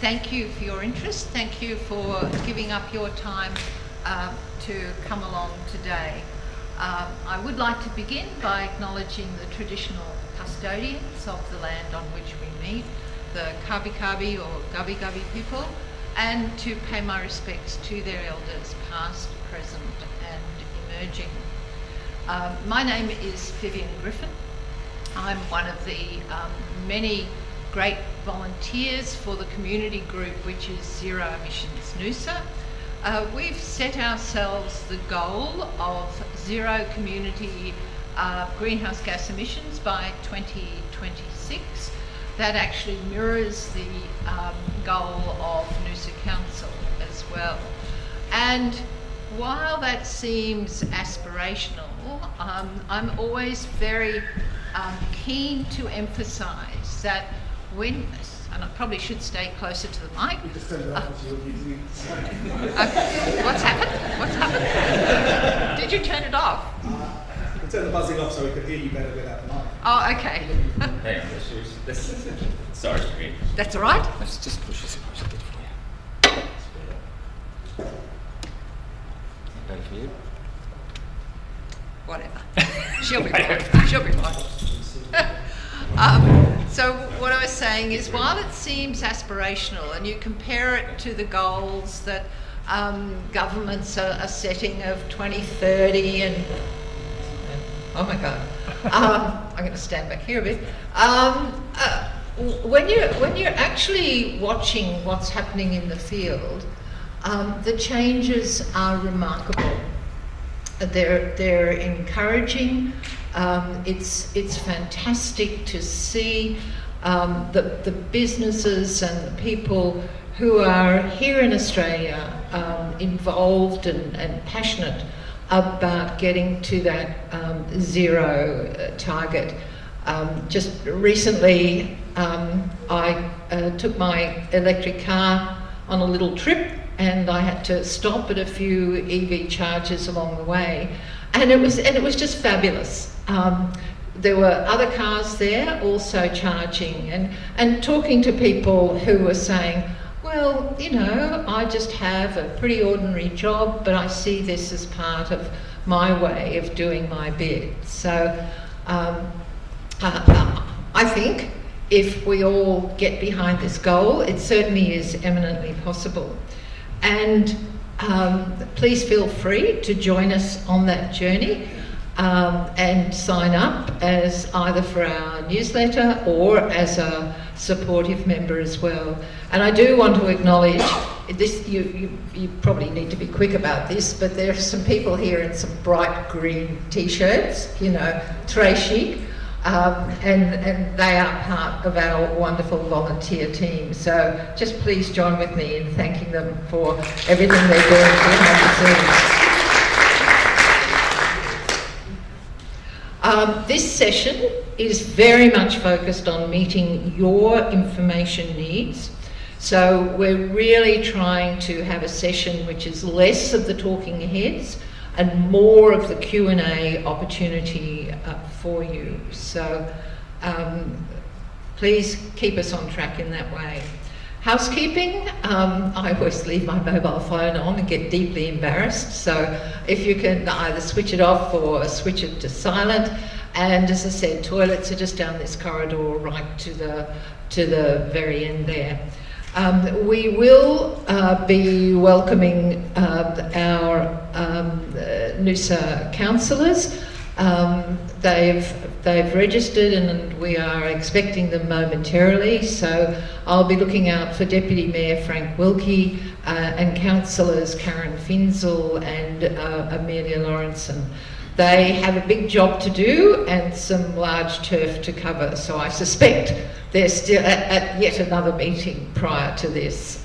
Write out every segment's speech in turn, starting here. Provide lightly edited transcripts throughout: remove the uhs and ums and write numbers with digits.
thank you for your interest. Thank you for giving up your time to come along today. I would like to begin by acknowledging the traditional custodians of the land on which we meet, the Kabi Kabi or Gubbi Gubbi people, and to pay my respects to their elders, past, present and emerging. My name is Vivien Griffin. I'm one of the many great volunteers for the community group which is Zero Emissions Noosa. We've set ourselves the goal of zero community greenhouse gas emissions by 2026. That actually mirrors the goal of Noosa Council as well. And while that seems aspirational, I'm always very keen to emphasise that when, and I probably should stay closer to the mic. What's happened? What's happened? Did you turn it off? We turn the buzzing off so we could hear you better without the mic. Oh, okay. Hang on, let's sorry. That's all right? Let's just push this closer a bit for you. Better for you? Whatever. She'll be right. She'll be right. So what I was saying is, while it seems aspirational and you compare it to the goals that governments are setting of 2030 and, oh my God, I'm going to stand back here a bit. When you're actually watching what's happening in the field, the changes are remarkable. They're encouraging. It's fantastic to see the businesses and the people who are here in Australia involved and passionate about getting to that zero target. Just recently, I took my electric car on a little trip, and I had to stop at a few EV chargers along the way, and it was just fabulous. There were other cars there also charging, and talking to people who were saying, well, you know, I just have a pretty ordinary job, but I see this as part of my way of doing my bit. So I think if we all get behind this goal, it certainly is eminently possible. And please feel free to join us on that journey and sign up as either for our newsletter or as a supportive member as well. And I do want to acknowledge this, you probably need to be quick about this, but there are some people here in some bright green t-shirts, you know, très chic. And they are part of our wonderful volunteer team. So just please join with me in thanking them for everything they're doing behind the scenes. This session is very much focused on meeting your information needs. So we're really trying to have a session which is less of the talking heads and more of the Q&A opportunity for you. So please keep us on track in that way. Housekeeping, I always leave my mobile phone on and get deeply embarrassed. So if you can either switch it off or switch it to silent. And as I said, toilets are just down this corridor right to the very end there. We will be welcoming our Noosa councillors. They've registered and we are expecting them momentarily. So I'll be looking out for Deputy Mayor Frank Wilkie and councillors Karen Finzel and Amelia Lawrenson. They have a big job to do and some large turf to cover, so I suspect they're still at yet another meeting prior to this.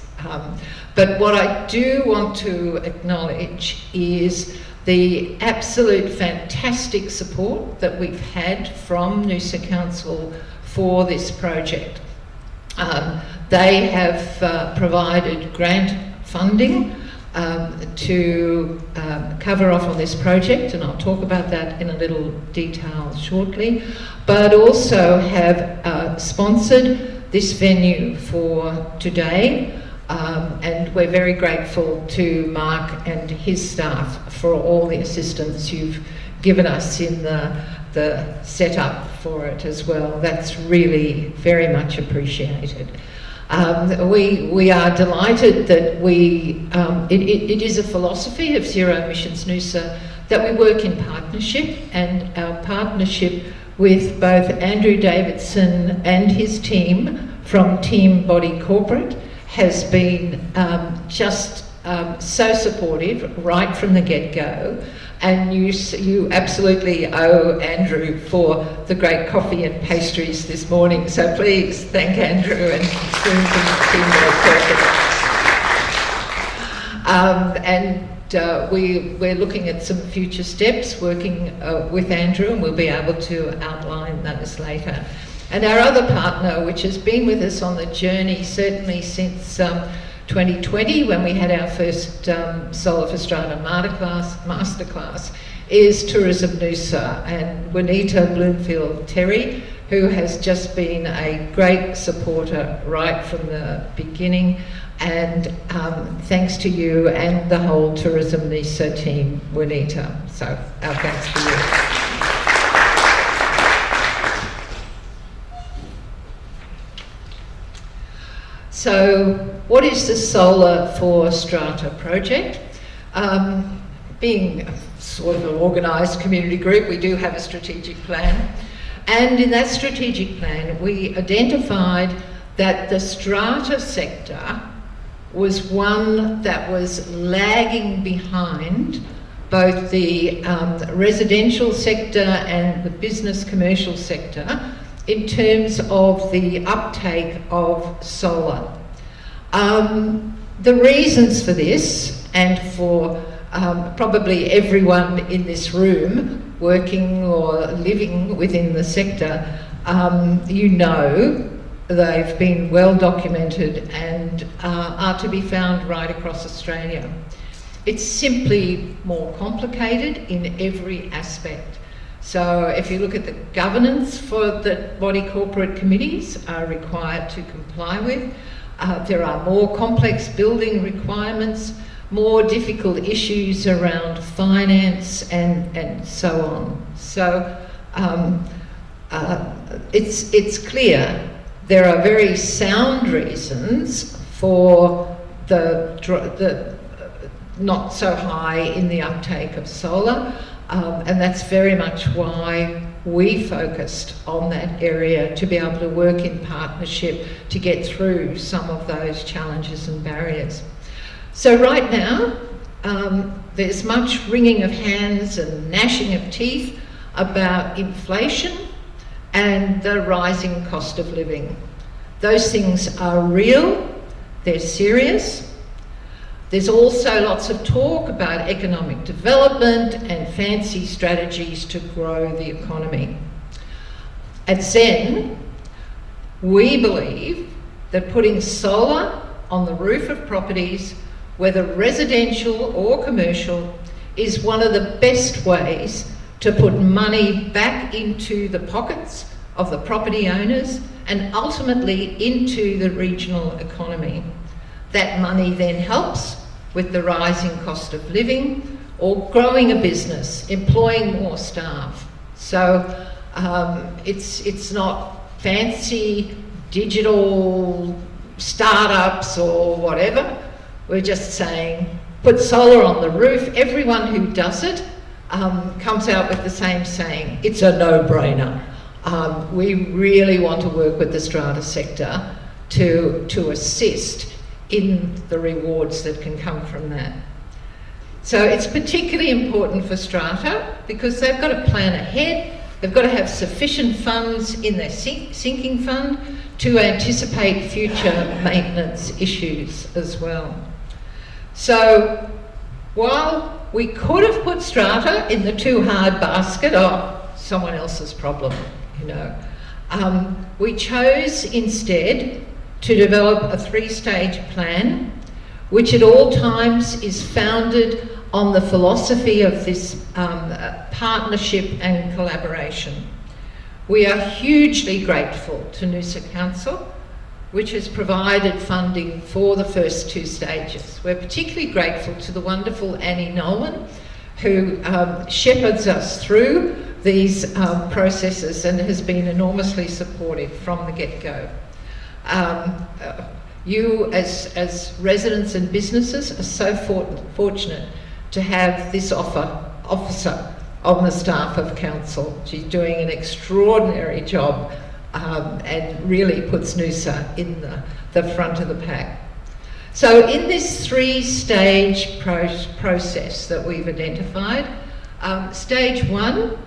But what I do want to acknowledge is the absolute fantastic support that we've had from Noosa Council for this project. They have provided grant funding to cover off on this project, and I'll talk about that in a little detail shortly, but also have sponsored this venue for today. And we're very grateful to Mark and his staff for all the assistance you've given us in the setup for it as well. That's really very much appreciated. We are delighted that it is a philosophy of Zero Emissions Noosa that we work in partnership, and our partnership with both Andrew Davidson and his team from Team Body Corporate has been just so supportive right from the get-go. And you absolutely owe Andrew for the great coffee and pastries this morning. So please thank Andrew and we're looking at some future steps, working with Andrew, and we'll be able to outline those later. And our other partner, which has been with us on the journey certainly since 2020, when we had our first Solar for Strata masterclass, is Tourism Noosa, and Juanita Bloomfield-Terry, who has just been a great supporter right from the beginning. And thanks to you and the whole Tourism Noosa team, Juanita. So our thanks to you. So what is the Solar for Strata project? Being sort of an organised community group, we do have a strategic plan. And in that strategic plan, we identified that the strata sector was one that was lagging behind both the residential sector and the business commercial sector in terms of the uptake of solar. The reasons for this, and for probably everyone in this room working or living within the sector, they've been well documented and are to be found right across Australia. It's simply more complicated in every aspect. So if you look at the governance for the body corporate committees are required to comply with, there are more complex building requirements, more difficult issues around finance and so on. So it's clear there are very sound reasons for the not so high in the uptake of solar, and that's very much why we focused on that area, to be able to work in partnership to get through some of those challenges and barriers. So right now, there's much wringing of hands and gnashing of teeth about inflation and the rising cost of living. Those things are real, they're serious. There's also lots of talk about economic development and fancy strategies to grow the economy. At ZENe, we believe that putting solar on the roof of properties, whether residential or commercial, is one of the best ways to put money back into the pockets of the property owners and ultimately into the regional economy. That money then helps with the rising cost of living or growing a business, employing more staff. So it's not fancy digital startups or whatever. We're just saying, put solar on the roof. Everyone who does it comes out with the same saying, it's a no-brainer. We really want to work with the strata sector to assist in the rewards that can come from that. So it's particularly important for strata because they've got to plan ahead, they've got to have sufficient funds in their sinking fund to anticipate future maintenance issues as well. So while we could have put strata in the too hard basket, someone else's problem, we chose instead to develop a 3-stage plan, which at all times is founded on the philosophy of this partnership and collaboration. We are hugely grateful to Noosa Council which has provided funding for the first 2 stages. We're particularly grateful to the wonderful Annie Nolan, who shepherds us through these processes and has been enormously supportive from the get-go. You as residents and businesses are so fortunate to have this officer on the staff of council. She's doing an extraordinary job and really puts Noosa in the front of the pack. So in this 3-stage process that we've identified, stage 1,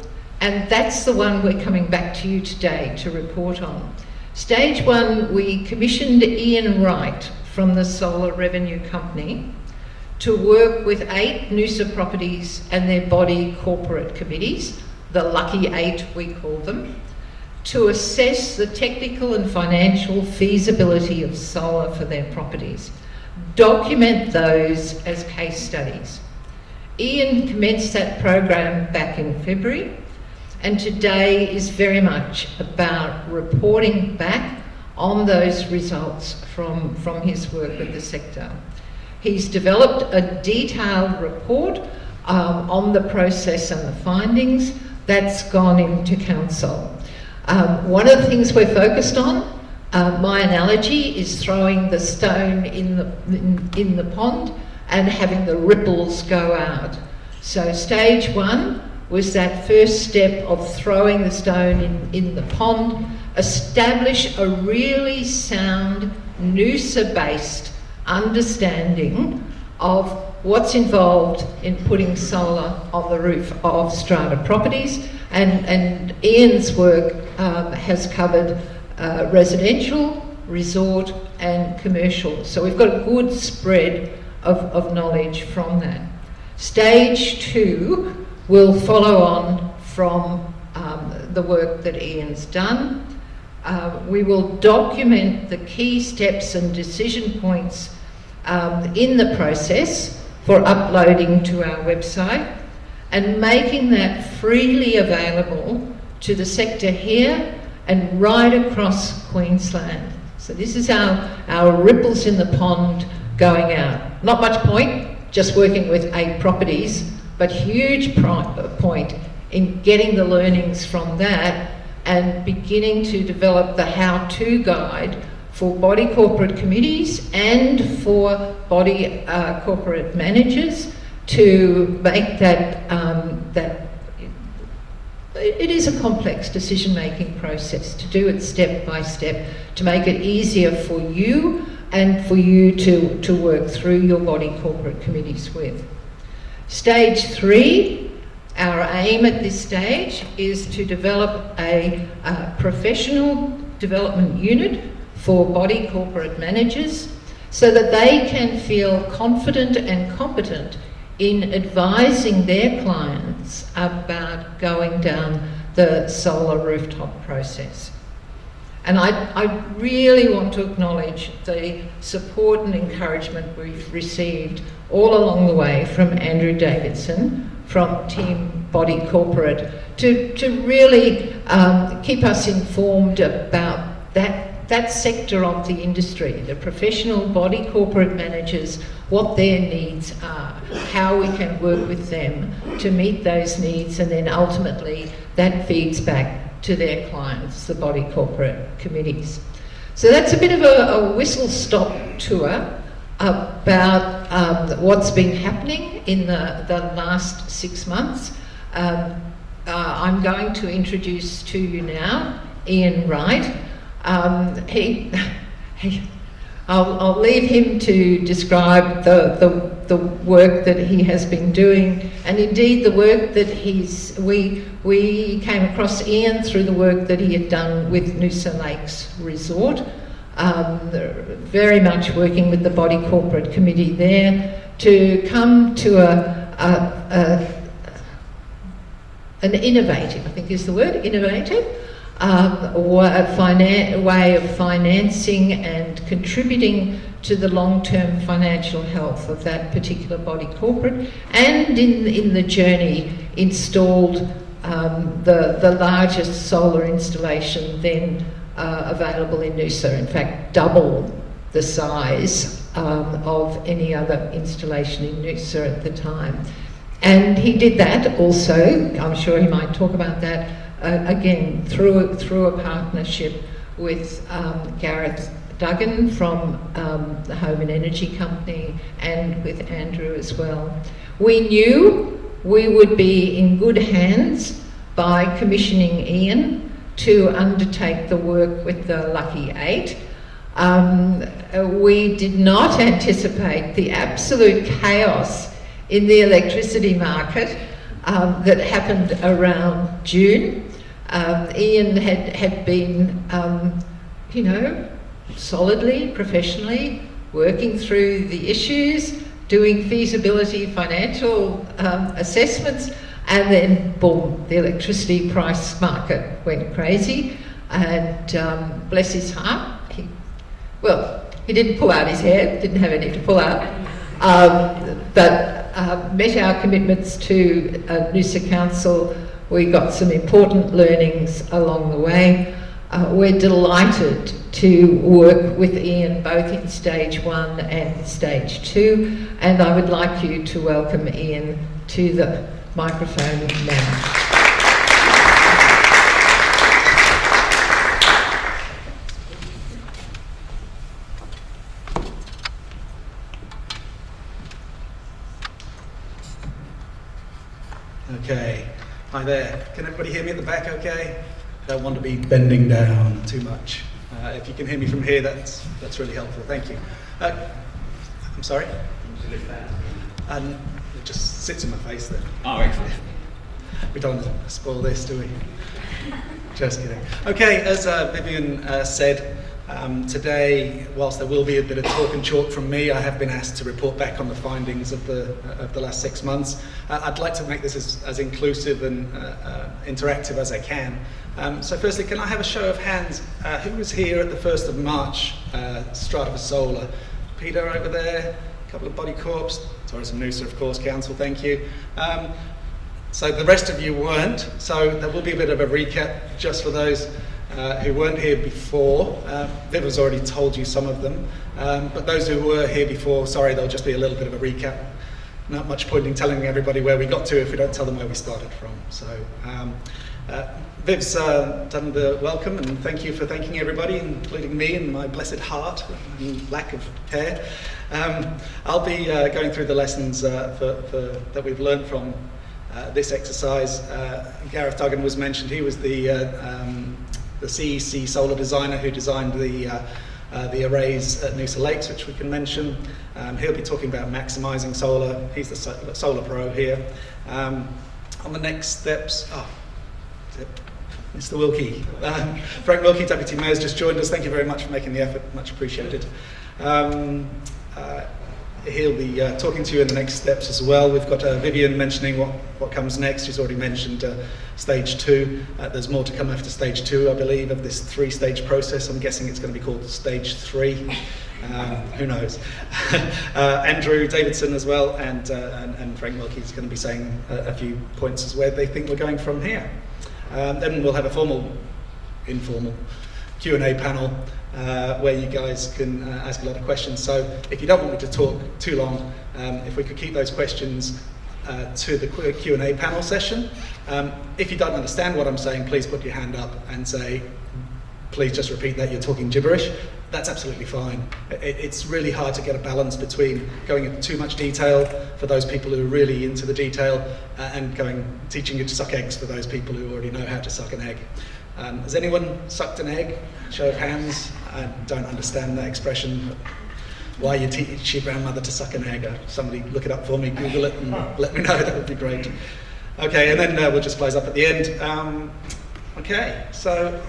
and that's the one we're coming back to you today to report on. Stage 1, we commissioned Wright from the Solar Revenue Company to work with 8 Noosa properties and their body corporate committees, the lucky 8 we call them, to assess the technical and financial feasibility of solar for their properties. Document those as case studies. Ian commenced that program back in February, and today is very much about reporting back on those results from his work with the sector. He's developed a detailed report on the process and the findings that's gone into council. One of the things we're focused on, my analogy, is throwing the stone in the pond and having the ripples go out. So stage 1 was that first step of throwing the stone in the pond, establish a really sound Noosa-based understanding of what's involved in putting solar on the roof of strata properties, and Ian's work has covered residential, resort and commercial. So we've got a good spread of knowledge from that. Stage 2 will follow on from the work that Ian's done. We will document the key steps and decision points in the process for uploading to our website and making that freely available to the sector here and right across Queensland. So this is our ripples in the pond going out. Not much point just working with 8 properties, but huge point in getting the learnings from that and beginning to develop the how-to guide for body corporate committees and for body corporate managers to make that it is a complex decision-making process, to do it step by step, to make it easier for you and for you to work through your body corporate committees with. Stage 3, our aim at this stage is to develop a professional development unit for body corporate managers so that they can feel confident and competent in advising their clients about going down the solar rooftop process. And I really want to acknowledge the support and encouragement we've received all along the way from Andrew Davidson, from Team Body Corporate, to really keep us informed about that sector of the industry, the professional body corporate managers, what their needs are, how we can work with them to meet those needs, and then ultimately that feeds back to their clients, the body corporate committees. So that's a bit of a whistle-stop tour about what's been happening in the last 6 months. I'm going to introduce to you now Ian Wright. I'll leave him to describe the work that he has been doing, and indeed the work that we came across Ian through the work that he had done with Noosa Lakes Resort, very much working with the body corporate committee there to come to an innovative, I think is the word, innovative, way of financing and contributing to the long-term financial health of that particular body corporate, and in the journey installed the largest solar installation then available in Noosa. In fact, double the size of any other installation in Noosa at the time. And he did that also, I'm sure he might talk about that, again, through a partnership with Gareth Duggan from the Home and Energy Company, and with Andrew as well. We knew we would be in good hands by commissioning Ian to undertake the work with the Lucky 8. We did not anticipate the absolute chaos in the electricity market that happened around June. Ian had been, solidly, professionally working through the issues, doing feasibility financial assessments, and then boom, the electricity price market went crazy, and bless his heart, he didn't pull out his hair, didn't have any to pull out, but met our commitments to Noosa Council. We got some important learnings along the way. We're delighted to work with Ian both in stage 1 and stage 2, and I would like you to welcome Ian to the microphone now. Okay, hi there. Can everybody hear me at the back okay? Don't want to be bending down too much. If you can hear me from here, that's really helpful. Thank you. I'm sorry? It just sits in my face there. Oh, excellent. We don't want to spoil this, do we? Just kidding. Okay, as Vivien said, today, whilst there will be a bit of talk and chalk from me, I have been asked to report back on the findings of the last 6 months. I'd like to make this as inclusive and interactive as I can. So firstly, can I have a show of hands? Who was here at the 1st of March, Strata for Solar? Peter over there, a couple of body corps. Sorry, some Noosa, of course, Council, thank you. So the rest of you weren't, so there will be a bit of a recap just for those who weren't here before. Viv has already told you some of them, but those who were here before, sorry, there'll just be a little bit of a recap. Not much point in telling everybody where we got to if we don't tell them where we started from. So Viv's done the welcome, and thank you for thanking everybody, including me and my blessed heart and lack of hair. I'll be going through the lessons that we've learned from this exercise. Gareth Duggan was mentioned. He was the CEC solar designer who designed the arrays at Noosa Lakes, which we can mention. He'll be talking about maximising solar. He's the solar pro here. On the next steps, Mr. Wilkie. Frank Wilkie, Deputy Mayor's just joined us. Thank you very much for making the effort, much appreciated. He'll be talking to you in the next steps as well. We've got Vivien mentioning what comes next. She's already mentioned stage 2. There's more to come after stage 2, I believe, of this 3-stage process. I'm guessing it's going to be called stage 3. Who knows? Andrew Davidson as well, and Frank Wilkie is going to be saying a few points as where they think we're going from here. Then we'll have a informal Q&A panel where you guys can ask a lot of questions. So if you don't want me to talk too long, if we could keep those questions to the Q&A panel session. If you don't understand what I'm saying, please put your hand up and say, please just repeat that, you're talking gibberish. That's absolutely fine. It's really hard to get a balance between going into too much detail for those people who are really into the detail and teaching you to suck eggs for those people who already know how to suck an egg. Has anyone sucked an egg? Show of hands. I don't understand that expression. Why you teach your grandmother to suck an egg? Somebody look it up for me, Google it, and let me know. That would be great. Okay, and then we'll just close up at the end. Okay, so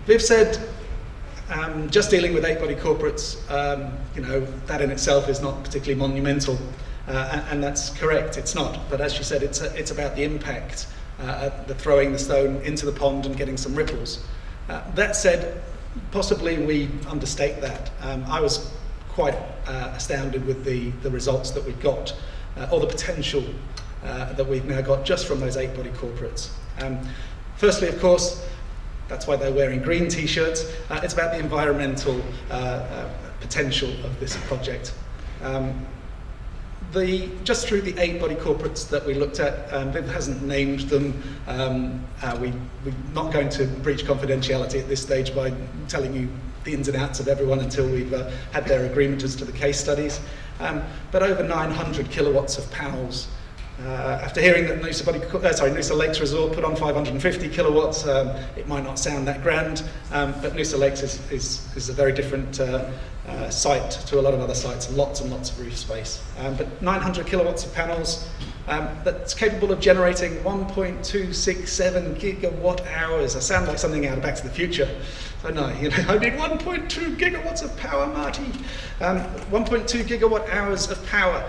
Viv said just dealing with 8-body corporates, that in itself is not particularly monumental, and that's correct. It's not. But as she said, it's about the impact. The throwing the stone into the pond and getting some ripples. That said, possibly we understate that. I was quite astounded with the results that we got, or the potential that we've now got just from those 8-body corporates. Firstly, of course, That's why they're wearing green t-shirts. It's about the environmental potential of this project. Just through the 8 body corporates that we looked at, Viv hasn't named them. We're not going to breach confidentiality at this stage by telling you the ins and outs of everyone until we've had their agreement as to the case studies. But over 900 kilowatts of panels. After hearing that Noosa Lakes Resort put on 550 kilowatts, it might not sound that grand, but Noosa Lakes is a very different site to a lot of other sites, lots and lots of roof space. But 900 kilowatts of panels, that's capable of generating 1.267 gigawatt hours. I sound like something out of Back to the Future. So no, I need 1.2 gigawatts of power, Marty. 1.2 gigawatt hours of power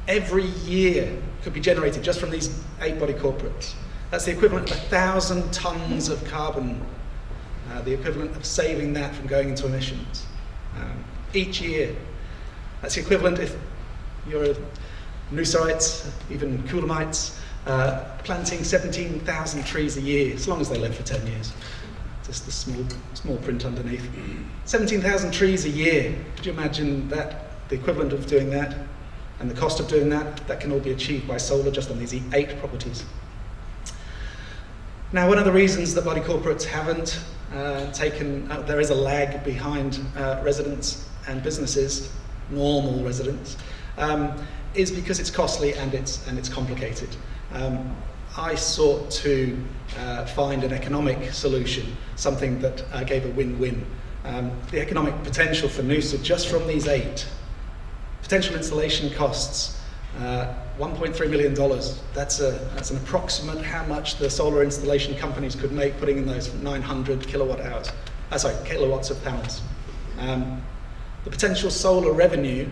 every year could be generated just from these 8 body corporates. That's the equivalent of 1,000 tons of carbon, the equivalent of saving that from going into emissions each year. That's the equivalent if you're Noosaites, even Coolamites, planting 17,000 trees a year, as long as they live for 10 years. Just the small print underneath. 17,000 trees a year. Could you imagine that, the equivalent of doing that? And the cost of doing that can all be achieved by solar just on these 8 properties. Now, one of the reasons that body corporates haven't there is a lag behind residents and businesses, normal residents, is because it's costly and it's complicated. I sought to find an economic solution, something that gave a win-win. The economic potential for Noosa just from these 8. Potential installation costs, $1.3 million. That's an approximate how much the solar installation companies could make putting in those 900 kilowatts of panels. The potential solar revenue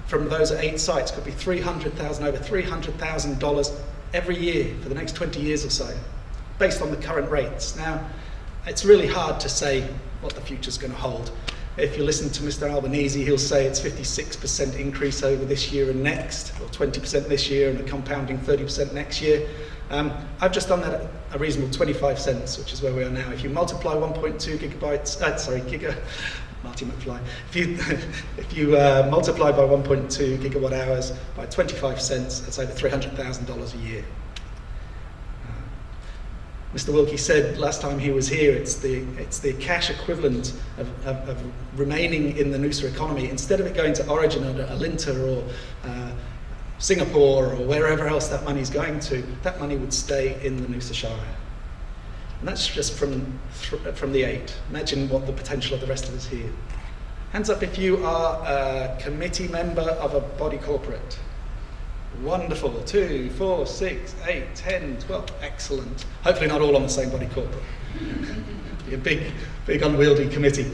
from those 8 sites could be over $300,000 every year for the next 20 years or so, based on the current rates. Now, it's really hard to say what the future's going to hold. If you listen to Mr. Albanese, he'll say it's 56% increase over this year and next, or 20% this year and a compounding 30% next year. I've just done that at a reasonable 25 cents, which is where we are now. If you multiply 1.2 Marty McFly. If you multiply by 1.2 gigawatt hours by 25 cents, that's over $300,000 a year. Mr. Wilkie said last time he was here, it's the cash equivalent of remaining in the Noosa economy. Instead of it going to Origin or Alinta or Singapore or wherever else that money's going to, that money would stay in the Noosa Shire. And that's just from the 8. Imagine what the potential of the rest of us here. Hands up if you are a committee member of a body corporate. Wonderful. 2, 4, 6, 8, 10, 12. Excellent. Hopefully not all on the same body corporate. Be a big unwieldy committee.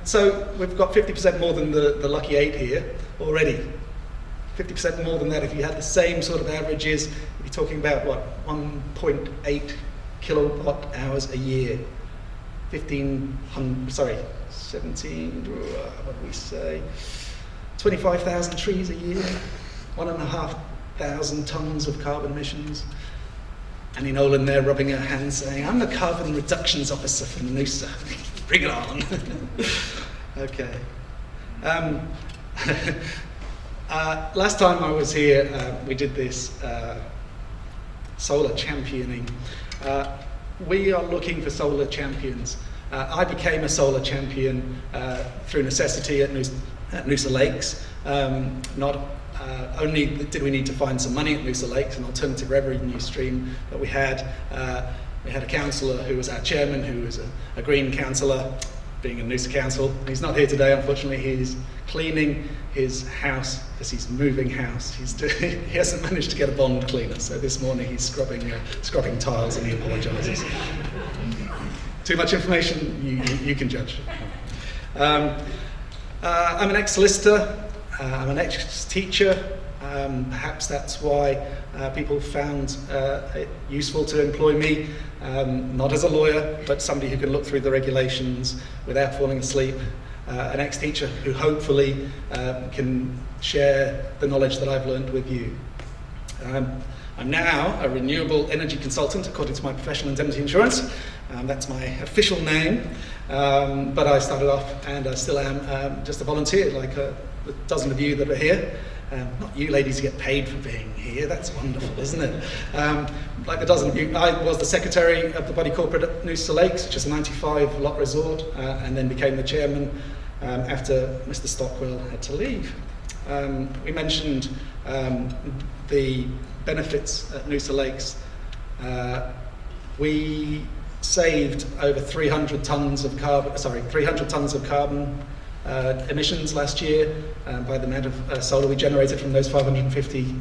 So we've got 50% more than the lucky 8 here already. 50% more than that if you had the same sort of averages. You're talking about, 1.8 kilowatt hours a year. 17, what do we say? 25,000 trees a year. 1,500 tons of carbon emissions. Annie Nolan there rubbing her hands saying, I'm the carbon reductions officer for Noosa. Bring it on. Okay. Last time I was here, we did this solar championing. We are looking for solar champions. I became a solar champion through necessity at Noosa Lakes. Not only did we need to find some money at Noosa Lakes, an alternative revenue stream that we had a councillor who was our chairman, who was a green councillor, being a Noosa council. He's not here today, unfortunately. He's cleaning his house because he's moving house. He hasn't managed to get a bond cleaner, so this morning he's scrubbing tiles and he apologises. Too much information, you can judge. I'm an ex-solicitor. I'm an ex-teacher. Perhaps that's why people found it useful to employ me, not as a lawyer, but somebody who can look through the regulations without falling asleep. An ex-teacher who hopefully can share the knowledge that I've learned with you. I'm now a renewable energy consultant according to my professional indemnity insurance, That's my official name, but I started off, and I still am, just a volunteer, like a dozen of you that are here. Not you ladies who get paid for being here, that's wonderful, isn't it? Like a dozen of you, I was the secretary of the body corporate at Noosa Lakes, which is a 95 lot resort, and then became the chairman after Mr. Stockwell had to leave. We mentioned the benefits at Noosa Lakes. We saved over 300 tons of carbon emissions last year by the amount of solar we generated from those 550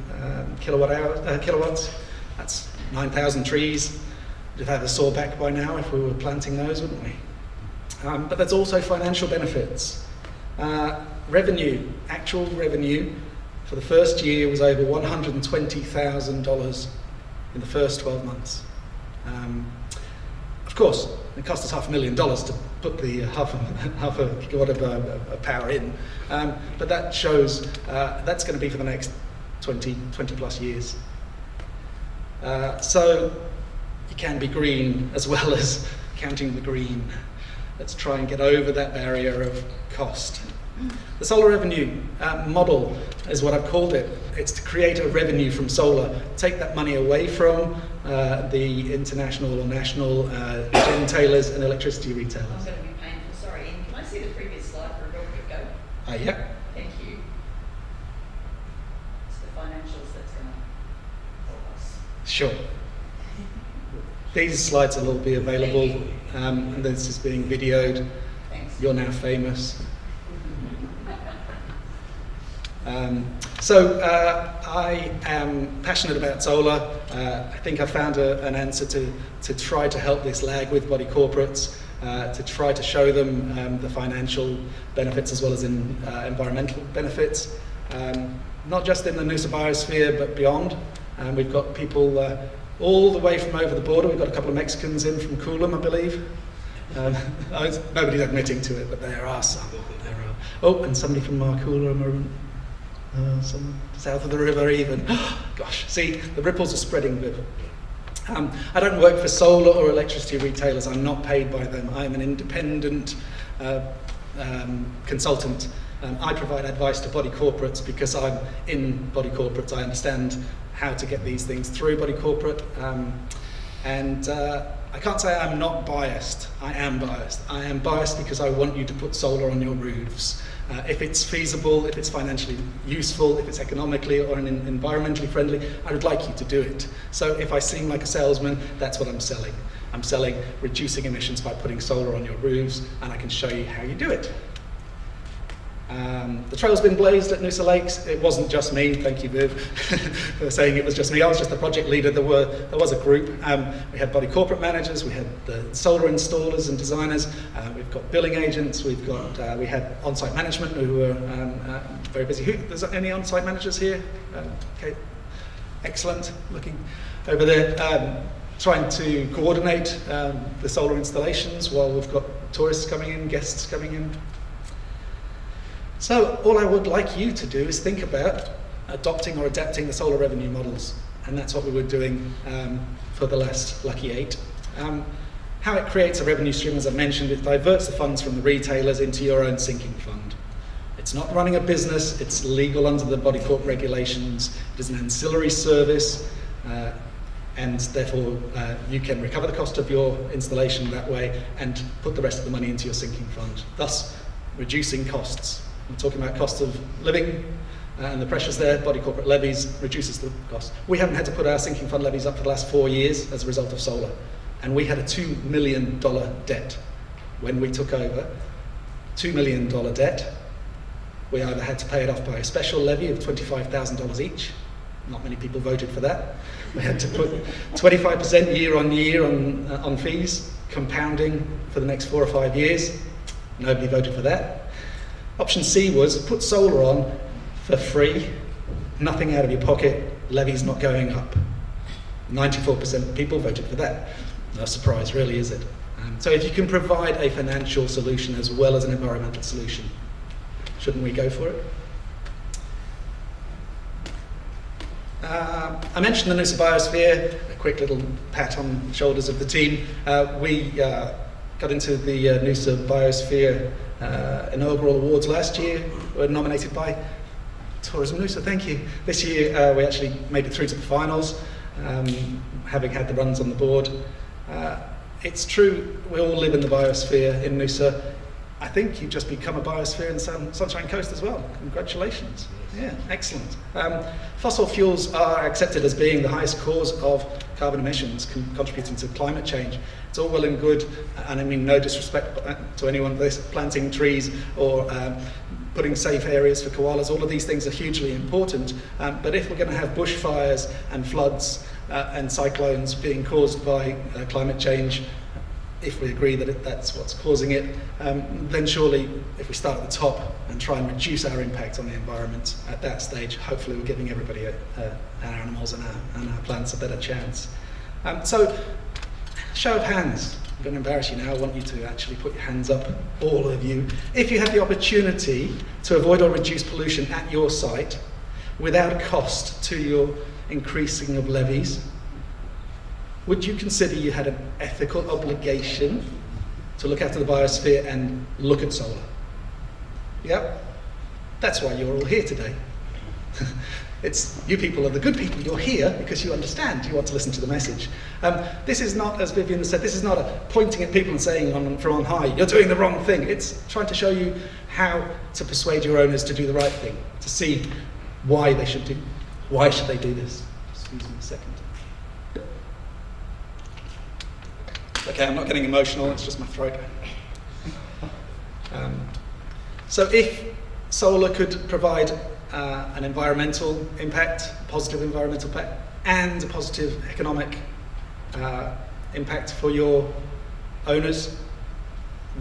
kilowatts. That's 9,000 trees. We'd have a saw back by now if we were planting those, wouldn't we? But there's also financial benefits. Revenue, actual revenue for the first year was over $120,000 in the first 12 months. Of course, it cost us $500,000 to put the half a gigawatt of power in, but that shows that's going to be for the next 20 plus years. So you can be green as well as counting the green. Let's try and get over that barrier of cost. The solar revenue model is what I've called it. It's to create a revenue from solar, take that money away from the international or national gentailers and electricity retailers. I'm going to be painful, sorry. Ian, can I see the previous slide for a real quick go? Yeah. Thank you. It's the financials that's going to help us. Sure. These slides will all be available, and this is being videoed. Thanks. You're now famous. I am passionate about solar. I think I found an answer to try to help this lag with body corporates, to try to show them the financial benefits as well as environmental benefits, not just in the Noosa biosphere but beyond. We've got people all the way from over the border. We've got a couple of Mexicans in from Coolum, I believe. Nobody's admitting to it, but there are some. Oh, and somebody from Marcoola, some south of the river even. Gosh, see, the ripples are spreading, Viv. I don't work for solar or electricity retailers. I'm not paid by them. I'm an independent consultant. I provide advice to body corporates because I'm in body corporates. I understand how to get these things through body corporate. I can't say I'm not biased. I am biased. I am biased because I want you to put solar on your roofs. If it's feasible, if it's financially useful, if it's economically or environmentally friendly, I would like you to do it. So if I seem like a salesman, that's what I'm selling. I'm selling reducing emissions by putting solar on your roofs, and I can show you how you do it. The trail's been blazed at Noosa Lakes. It wasn't just me, thank you Viv for saying it was just me. I was just the project leader. There was a group. We had body corporate managers, we had the solar installers and designers, we've got billing agents, we had on-site management who were very busy. There's any on-site managers here? Okay, excellent, looking over there. Trying to coordinate the solar installations while we've got tourists coming in, guests coming in. So all I would like you to do is think about adopting or adapting the solar revenue models, and that's what we were doing for the last lucky 8. How it creates a revenue stream, as I mentioned, it diverts the funds from the retailers into your own sinking fund. It's not running a business, it's legal under the body corp regulations, it is an ancillary service, and therefore you can recover the cost of your installation that way and put the rest of the money into your sinking fund, thus reducing costs. We're talking about cost of living and the pressures there. Body corporate levies reduces the cost. We haven't had to put our sinking fund levies up for the last 4 years as a result of solar. And we had a $2 million debt when we took over. $2 million debt. We either had to pay it off by a special levy of $25,000 each. Not many people voted for that. We had to put 25% year on year on fees, compounding for the next 4 or 5 years. Nobody voted for that. Option C was put solar on for free, nothing out of your pocket, levies not going up. 94% of people voted for that. No surprise, really, is it? So if you can provide a financial solution as well as an environmental solution, shouldn't we go for it? I mentioned the Noosa biosphere. quick little pat on the shoulders of the team. We got into the Noosa Biosphere inaugural awards last year. We were nominated by Tourism Noosa, thank you. This year we actually made it through to the finals, having had the runs on the board. It's true, we all live in the biosphere in Noosa. I think you've just become a biosphere in the Sunshine Coast as well. Congratulations. Yeah, excellent. Fossil fuels are accepted as being the highest cause of carbon emissions contributing to climate change. It's all well and good, and I mean no disrespect to anyone for this, planting trees or putting safe areas for koalas. All of these things are hugely important, but if we're going to have bushfires and floods and cyclones being caused by climate change, if we agree that that's what's causing it, then surely if we start at the top and try and reduce our impact on the environment at that stage, hopefully we're giving everybody, our animals and our plants a better chance. So, show of hands. I'm going to embarrass you now. I want you to actually put your hands up, all of you. If you had the opportunity to avoid or reduce pollution at your site without cost to your increasing of levies, would you consider you had an ethical obligation to look after the biosphere and look at solar? Yep. That's why you're all here today. It's you people are the good people. You're here because you understand. You want to listen to the message. This is not, as Vivien said, this is not a pointing at people and saying from on high, you're doing the wrong thing. It's trying to show you how to persuade your owners to do the right thing, to see why they should do. Why should they do this? Excuse me a second. Okay, I'm not getting emotional, it's just my throat. So if solar could provide an environmental impact, positive environmental impact, and a positive economic impact for your owners,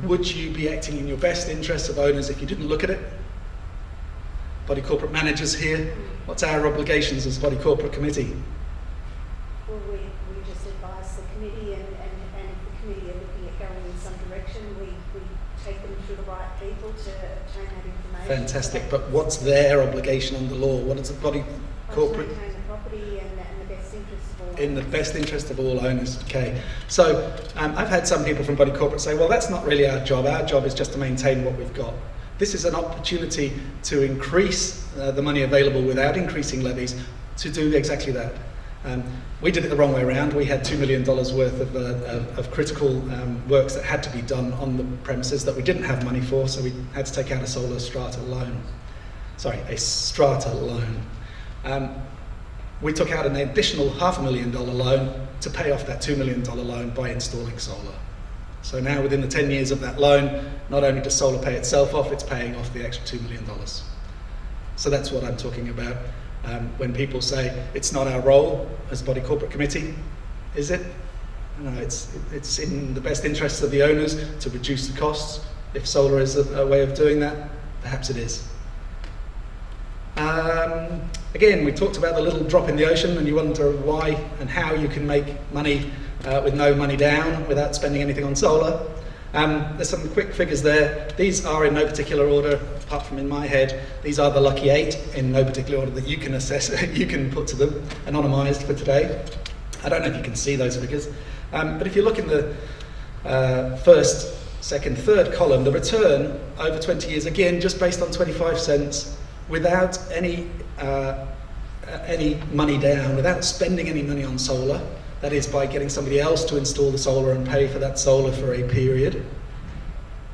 would you be acting in your best interests of owners if you didn't look at it? Body corporate managers here, what's our obligations as body corporate committee? Well, we just advise the committee, and if the committee are looking at going in some direction, we take them through the right people to obtain that information. Fantastic, but what's their obligation under law? What is the body corporate? To maintain the property and the best interest of all owners. In the best interest of all owners, okay. So I've had some people from body corporate say, well, that's not really our job is just to maintain what we've got. This is an opportunity to increase the money available without increasing levies to do exactly that. We did it the wrong way around. We had $2 million worth of critical works that had to be done on the premises that we didn't have money for, so we had to take out a solar strata loan. Sorry, a strata loan. We took out an additional $500,000 loan to pay off that $2 million loan by installing solar. So now within the 10 years of that loan, not only does solar pay itself off, it's paying off the extra $2 million. So that's what I'm talking about. When people say it's not our role as body corporate committee, is it? No, it's in the best interests of the owners to reduce the costs. If solar is a way of doing that, perhaps it is. Again, we talked about the little drop in the ocean, and you wonder why and how you can make money with no money down without spending anything on solar. There's some quick figures there. These are in no particular order, apart from in my head. These are the lucky 8 in no particular order that you can assess, you can put to them, anonymised for today. I don't know if you can see those figures, but if you look in the first, second, third column, the return over 20 years, again, just based on 25 cents, without any money down, without spending any money on solar. That is by getting somebody else to install the solar and pay for that solar for a period.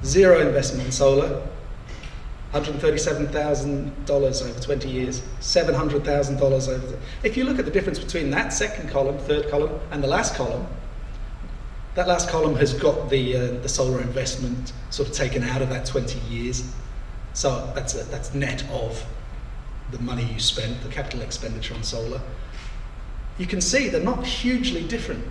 Zero investment in solar. $137,000 over 20 years. $700,000 over. If you look at the difference between that second column, third column, and the last column, that last column has got the solar investment sort of taken out of that 20 years. So that's net of the money you spent, the capital expenditure on solar. You can see they're not hugely different.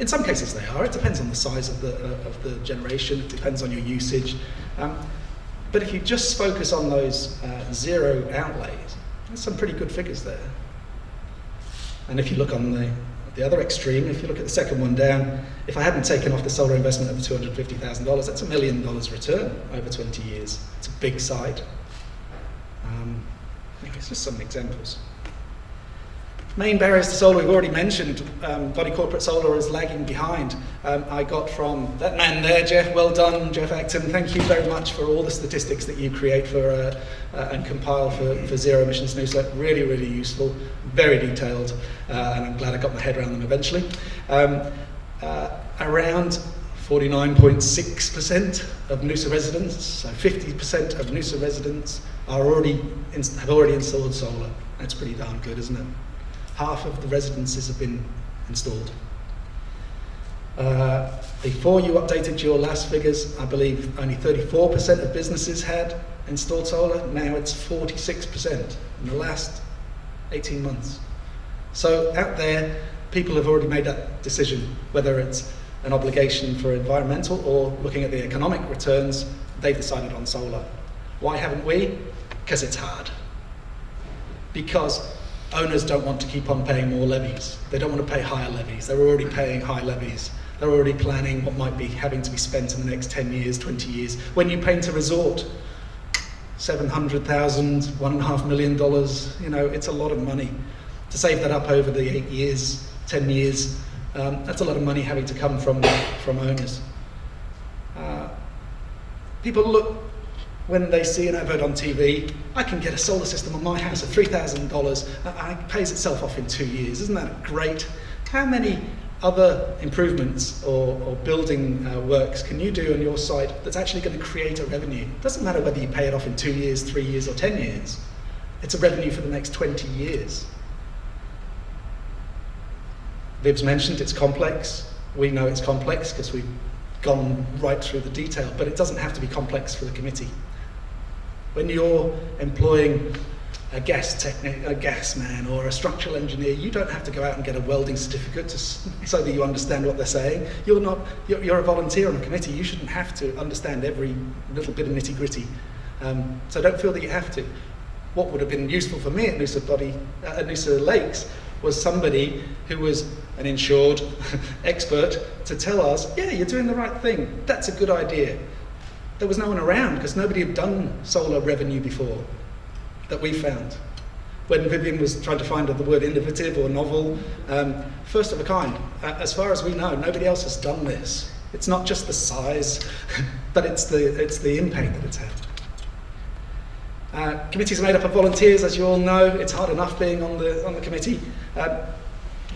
In some cases they are. It depends on the size of the generation. It depends on your usage. But if you just focus on those zero outlays, there's some pretty good figures there. And if you look on the other extreme, if you look at the second one down, if I hadn't taken off the solar investment of $250,000, that's $1 million return over 20 years. It's a big site. It's just some examples. Main barriers to solar, we've already mentioned. Body corporate solar is lagging behind. I got from that man there, Jeff, well done, Jeff Acton. Thank you very much for all the statistics that you create for and compile for Zero Emissions Noosa. Really, really useful, very detailed, and I'm glad I got my head around them eventually. Around 49.6% of Noosa residents, so 50% of Noosa residents are have already installed solar. That's pretty darn good, isn't it? Half of the residences have been installed. Before you updated your last figures, I believe only 34% of businesses had installed solar. Now it's 46% in the last 18 months. So out there, people have already made that decision, whether it's an obligation for environmental or looking at the economic returns, they've decided on solar. Why haven't we? Because it's hard. Because owners don't want to keep on paying more levies. They don't want to pay higher levies. They're already paying high levies. They're already planning what might be having to be spent in the next 10 years, 20 years. When you paint a resort, $700,000, $1.5 million, you know, it's a lot of money. To save that up over the 8 years, 10 years, that's a lot of money having to come from owners. People look, when they see an advert on TV, I can get a solar system on my house at $3,000, it pays itself off in 2 years. Isn't that great? How many other improvements or building works can you do on your site that's actually going to create a revenue? It doesn't matter whether you pay it off in 2 years, 3 years, or 10 years. It's a revenue for the next 20 years. Viv's mentioned it's complex. We know it's complex because we've gone right through the detail, but it doesn't have to be complex for the committee. When you're employing a gas man or a structural engineer, you don't have to go out and get a welding certificate so that you understand what they're saying. You're a volunteer on a committee. You shouldn't have to understand every little bit of nitty-gritty. So don't feel that you have to. What would have been useful for me at Noosa Lakes was somebody who was an insured expert to tell us, yeah, you're doing the right thing. That's a good idea. There was no one around because nobody had done solar revenue before that we found. When Vivien was trying to find the word innovative or novel, first of a kind. As far as we know, nobody else has done this. It's not just the size, but it's the impact that it's had. Committees are made up of volunteers, as you all know. It's hard enough being on the committee.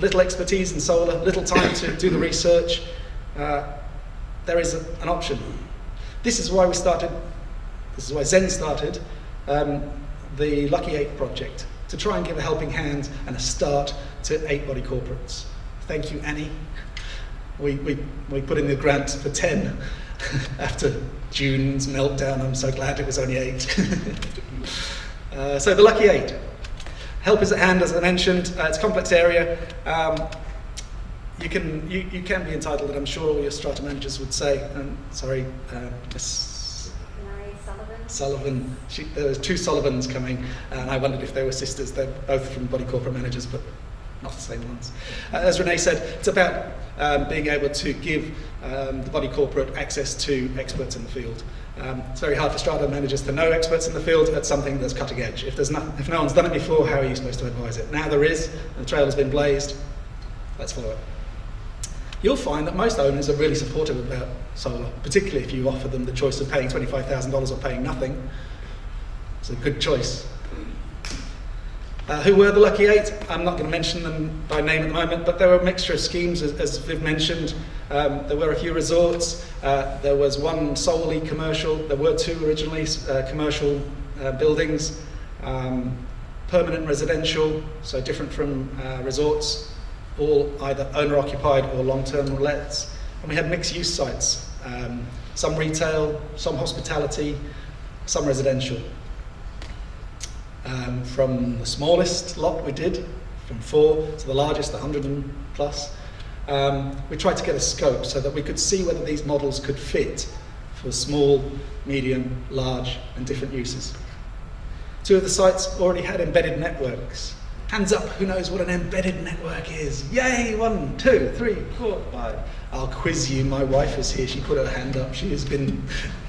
Little expertise in solar, little time to do the research. There is an option. This is why ZENe started the Lucky 8 project, to try and give a helping hand and a start to 8 body corporates. Thank you, Annie. We put in the grant for 10 after June's meltdown. I'm so glad it was only 8. So the Lucky 8. Help is at hand, as I mentioned. It's a complex area. You can be entitled, and I'm sure all your strata managers would say, Miss Sullivan. There was 2 Sullivans coming, and I wondered if they were sisters. They're both from body corporate managers, but not the same ones. As Renee said, it's about being able to give the body corporate access to experts in the field. It's very hard for strata managers to know experts in the field at something that's cutting edge. If no one's done it before, how are you supposed to advise it? Now there is, and the trail has been blazed. Let's follow it. You'll find that most owners are really supportive about solar, particularly if you offer them the choice of paying $25,000 or paying nothing. It's a good choice. Who were the Lucky 8? I'm not going to mention them by name at the moment, but there were a mixture of schemes, as Viv mentioned. There were a few resorts. There was one solely commercial. There were 2 originally commercial buildings. Permanent residential, so different from resorts, all either owner-occupied or long-term lets. And we had mixed-use sites, some retail, some hospitality, some residential. From the smallest lot we did, from 4 to the largest, 100 and plus, we tried to get a scope so that we could see whether these models could fit for small, medium, large, and different uses. 2 of the sites already had embedded networks. Hands up, who knows what an embedded network is? Yay, 1, 2, 3, 4, 5. I'll quiz you, my wife is here, she put her hand up. She has been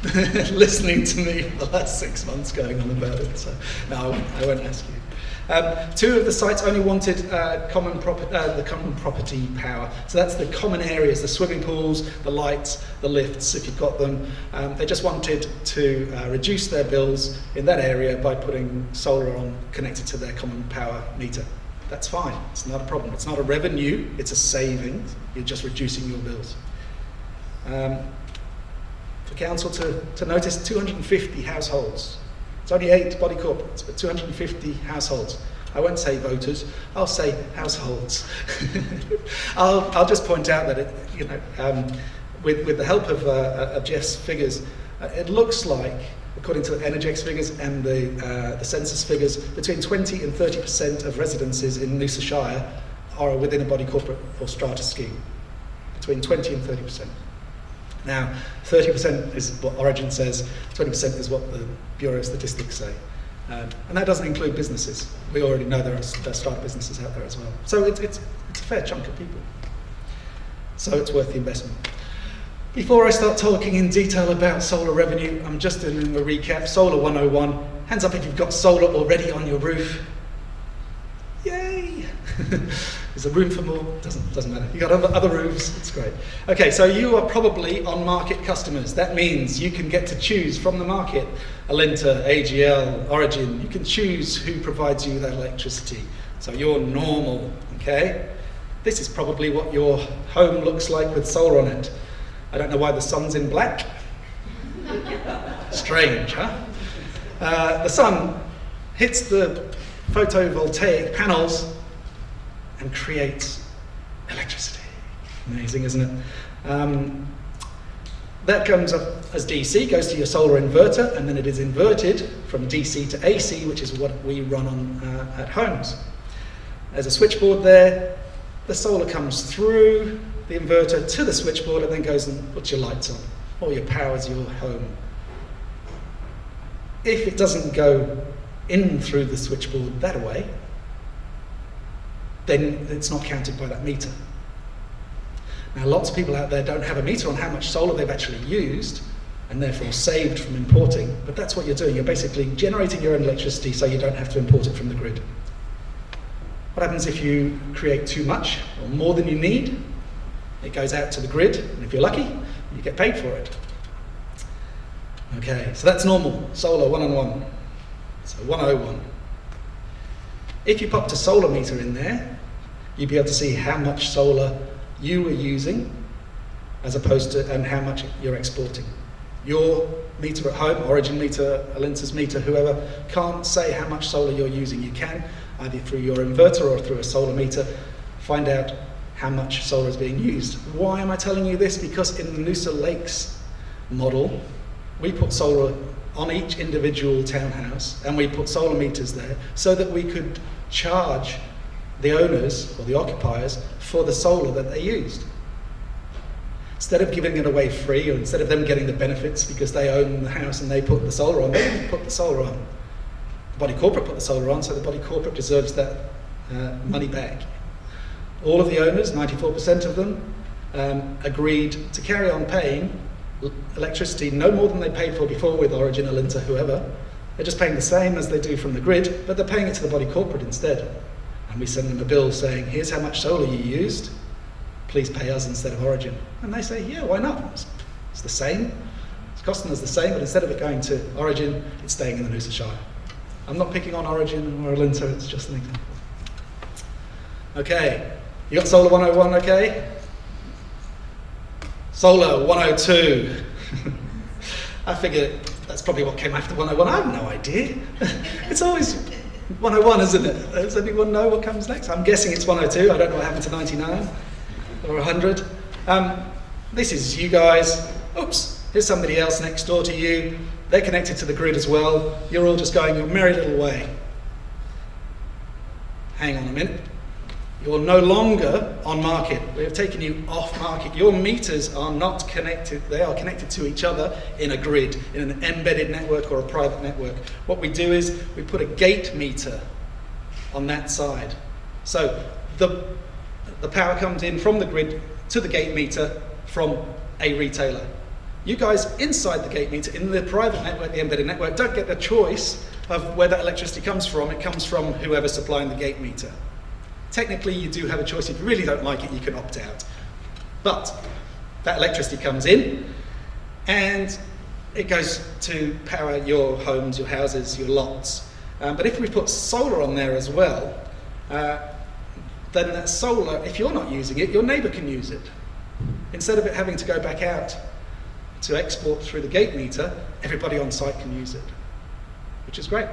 listening to me for the last 6 months going on about it, so no, I won't ask you. Two of the sites only wanted the common property power. So that's the common areas, the swimming pools, the lights, the lifts, if you've got them. They just wanted to reduce their bills in that area by putting solar on connected to their common power meter. That's fine. It's not a problem. It's not a revenue. It's a savings. You're just reducing your bills. For council to notice 250 households. It's only 8 body corporates, but 250 households. I won't say voters, I'll say households. I'll just point out that with the help of Jeff's figures, it looks like, according to the Energex figures and the census figures, between 20 and 30% of residences in Noosa Shire are within a body corporate or strata scheme. Between 20 and 30%. Now, 30% is what Origin says, 20% is what the Bureau of Statistics say. And that doesn't include businesses. We already know there are strata businesses out there as well. So it's a fair chunk of people. So it's worth the investment. Before I start talking in detail about solar revenue, I'm just doing a recap. Solar 101. Hands up if you've got solar already on your roof. Yay! Is there room for more? Doesn't matter. You've got other roofs, it's great. Okay, so you are probably on-market customers. That means you can get to choose from the market, Alinta, AGL, Origin. You can choose who provides you that electricity. So you're normal, okay? This is probably what your home looks like with solar on it. I don't know why the sun's in black. Strange, huh? The sun hits the photovoltaic panels and creates electricity. Amazing, isn't it? That comes up as DC, goes to your solar inverter, and then it is inverted from DC to AC, which is what we run on at homes. There's a switchboard there. The solar comes through the inverter to the switchboard and then goes and puts your lights on, or your powers your home. If it doesn't go in through the switchboard that way, then it's not counted by that meter. Now, lots of people out there don't have a meter on how much solar they've actually used and therefore saved from importing, but that's what you're doing. You're basically generating your own electricity so you don't have to import it from the grid. What happens if you create too much or more than you need? It goes out to the grid, and if you're lucky, you get paid for it. Okay, so that's normal, solar 101. So 101. If you popped a solar meter in there, you'd be able to see how much solar you were using as opposed to, and how much you're exporting. Your meter at home, Origin meter, Alinta's meter, whoever, can't say how much solar you're using. You can, either through your inverter or through a solar meter, find out how much solar is being used. Why am I telling you this? Because in the Noosa Lakes model, we put solar on each individual townhouse, and we put solar meters there so that we could charge the owners or the occupiers for the solar that they used. Instead of giving it away free, or instead of them getting the benefits because they own the house and they put the solar on, they put the solar on. The body corporate put the solar on, so the body corporate deserves that money back. All of the owners, 94% of them, agreed to carry on paying electricity no more than they paid for before with Origin, Alinta, whoever. They're just paying the same as they do from the grid, but they're paying it to the body corporate instead. And we send them a bill saying, here's how much solar you used, please pay us instead of Origin. And they say, yeah, why not? It's the same, it's costing us the same, but instead of it going to Origin, it's staying in the Noosa Shire. I'm not picking on Origin or Alinta, it's just an example. Okay, you got solar 101, okay? Solar 102. I figured that's probably what came after 101. I have no idea. It's always 101, isn't it? Does anyone know what comes next? I'm guessing it's 102. I don't know what happened to 99 or 100. This is you guys. Oops, here's somebody else next door to you. They're connected to the grid as well. You're all just going your merry little way. Hang on a minute. You're no longer on market. We have taken you off market. Your meters are not connected. They are connected to each other in a grid, in an embedded network or a private network. What we do is we put a gate meter on that side. So the power comes in from the grid to the gate meter from a retailer. You guys inside the gate meter, in the private network, the embedded network, don't get the choice of where that electricity comes from, it comes from whoever's supplying the gate meter. Technically, you do have a choice. If you really don't like it, you can opt out. But that electricity comes in, and it goes to power your homes, your houses, your lots. But if we put solar on there as well, then that solar, if you're not using it, your neighbour can use it. Instead of it having to go back out to export through the gate meter, everybody on site can use it, which is great.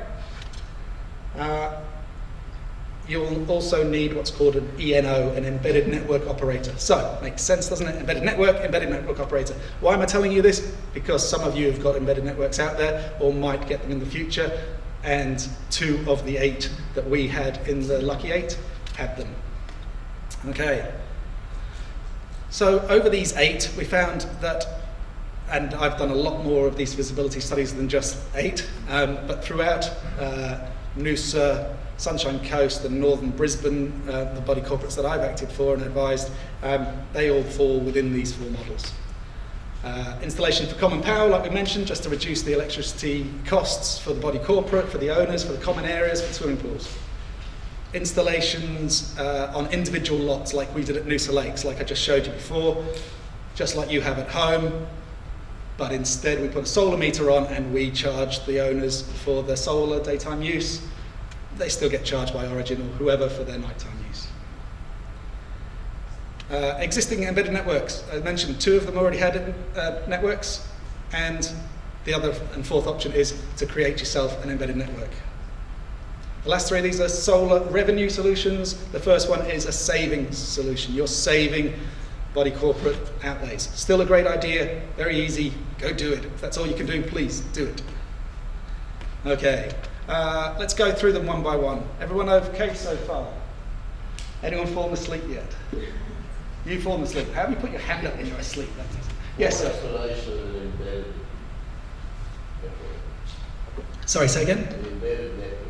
You'll also need what's called an ENO, an embedded network operator. So, makes sense, doesn't it? Embedded network operator. Why am I telling you this? Because some of you have got embedded networks out there, or might get them in the future, and 2 of the 8 that we had in the Lucky 8 had them. Okay. So over these 8, we found that, and I've done a lot more of these visibility studies than just 8, but throughout Noosa, Sunshine Coast and northern Brisbane, the body corporates that I've acted for and advised, they all fall within these 4 models. Installation for common power, like we mentioned, just to reduce the electricity costs for the body corporate, for the owners, for the common areas, for the swimming pools. Installations on individual lots like we did at Noosa Lakes, like I just showed you before, just like you have at home, but instead we put a solar meter on and we charge the owners for their solar daytime use. They still get charged by Origin or whoever for their nighttime use. Existing embedded networks, I mentioned 2 of them already had networks, and the other and 4th option is to create yourself an embedded network. The last 3 of these are solar revenue solutions. The first one is a savings solution. You're saving body corporate outlays. Still a great idea, very easy, go do it. If that's all you can do, please do it. Okay, let's go through them one by one. Everyone okay so far? Anyone fallen asleep yet? You fallen asleep. How do you put your hand up when you're asleep? Yes, sir. Explanation of an embedded network. Sorry, say again? An embedded network.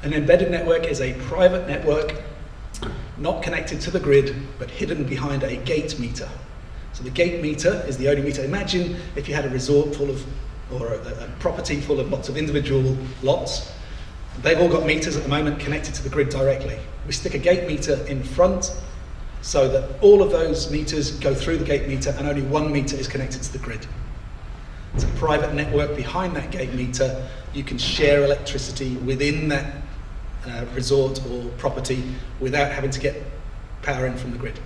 An embedded network is a private network not connected to the grid, but hidden behind a gate meter. So the gate meter is the only meter. Imagine if you had a resort full of, or a property full of lots of individual lots. They've all got meters at the moment connected to the grid directly. We stick a gate meter in front so that all of those meters go through the gate meter and only one meter is connected to the grid. It's a private network behind that gate meter. You can share electricity within that resort or property without having to get power in from the grid.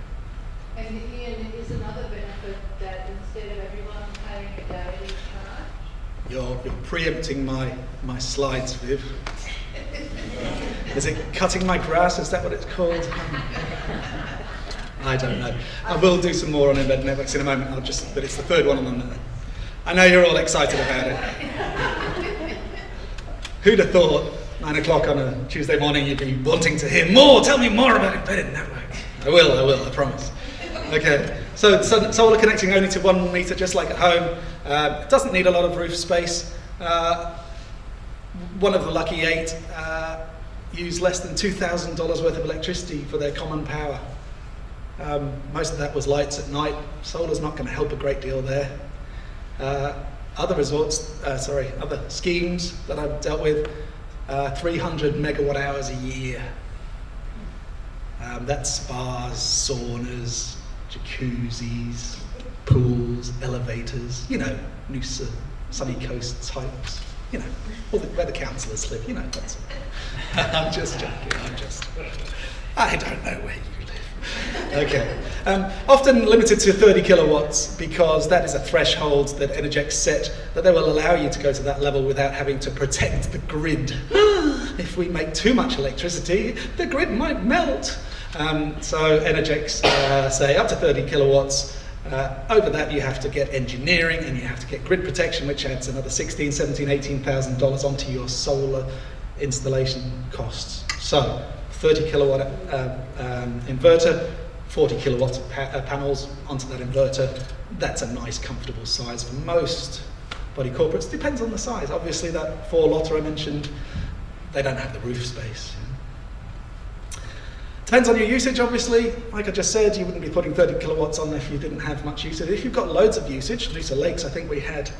And Ian, is another benefit that instead of everyone paying a daily charge? You're preempting my slides, Viv. Is it cutting my grass? Is that what it's called? I don't know. I will do some more on embedded networks in a moment. But it's the 3rd one on there. I know you're all excited about it. Who'd have thought 9 o'clock on a Tuesday morning you'd be wanting to hear more? Tell me more about embedded networks. I will, I promise. Okay, so solar connecting only to 1 meter, just like at home. It doesn't need a lot of roof space. One of the Lucky 8 used less than $2,000 worth of electricity for their common power. Most of that was lights at night. Solar's not going to help a great deal there. Other schemes that I've dealt with, 300 megawatt hours a year. That's spas, saunas, jacuzzis, pools, elevators, Noosa, sunny coast types, where the councillors live, that's it. I'm just joking, I don't know where you live. Okay. Often limited to 30 kilowatts because that is a threshold that Energex set that they will allow you to go to that level without having to protect the grid. If we make too much electricity, the grid might melt. So Energex say up to 30 kilowatts. Over that you have to get engineering and you have to get grid protection, which adds another $16,000, $17,000, $18,000 onto your solar installation costs. So 30 kilowatt inverter, 40 kilowatt panels onto that inverter. That's a nice comfortable size for most body corporates. Depends on the size. Obviously that 4-lotter I mentioned, they don't have the roof space. Depends on your usage, obviously. Like I just said, you wouldn't be putting 30 kilowatts on if you didn't have much usage. If you've got loads of usage, Noosa Lakes, I think we had,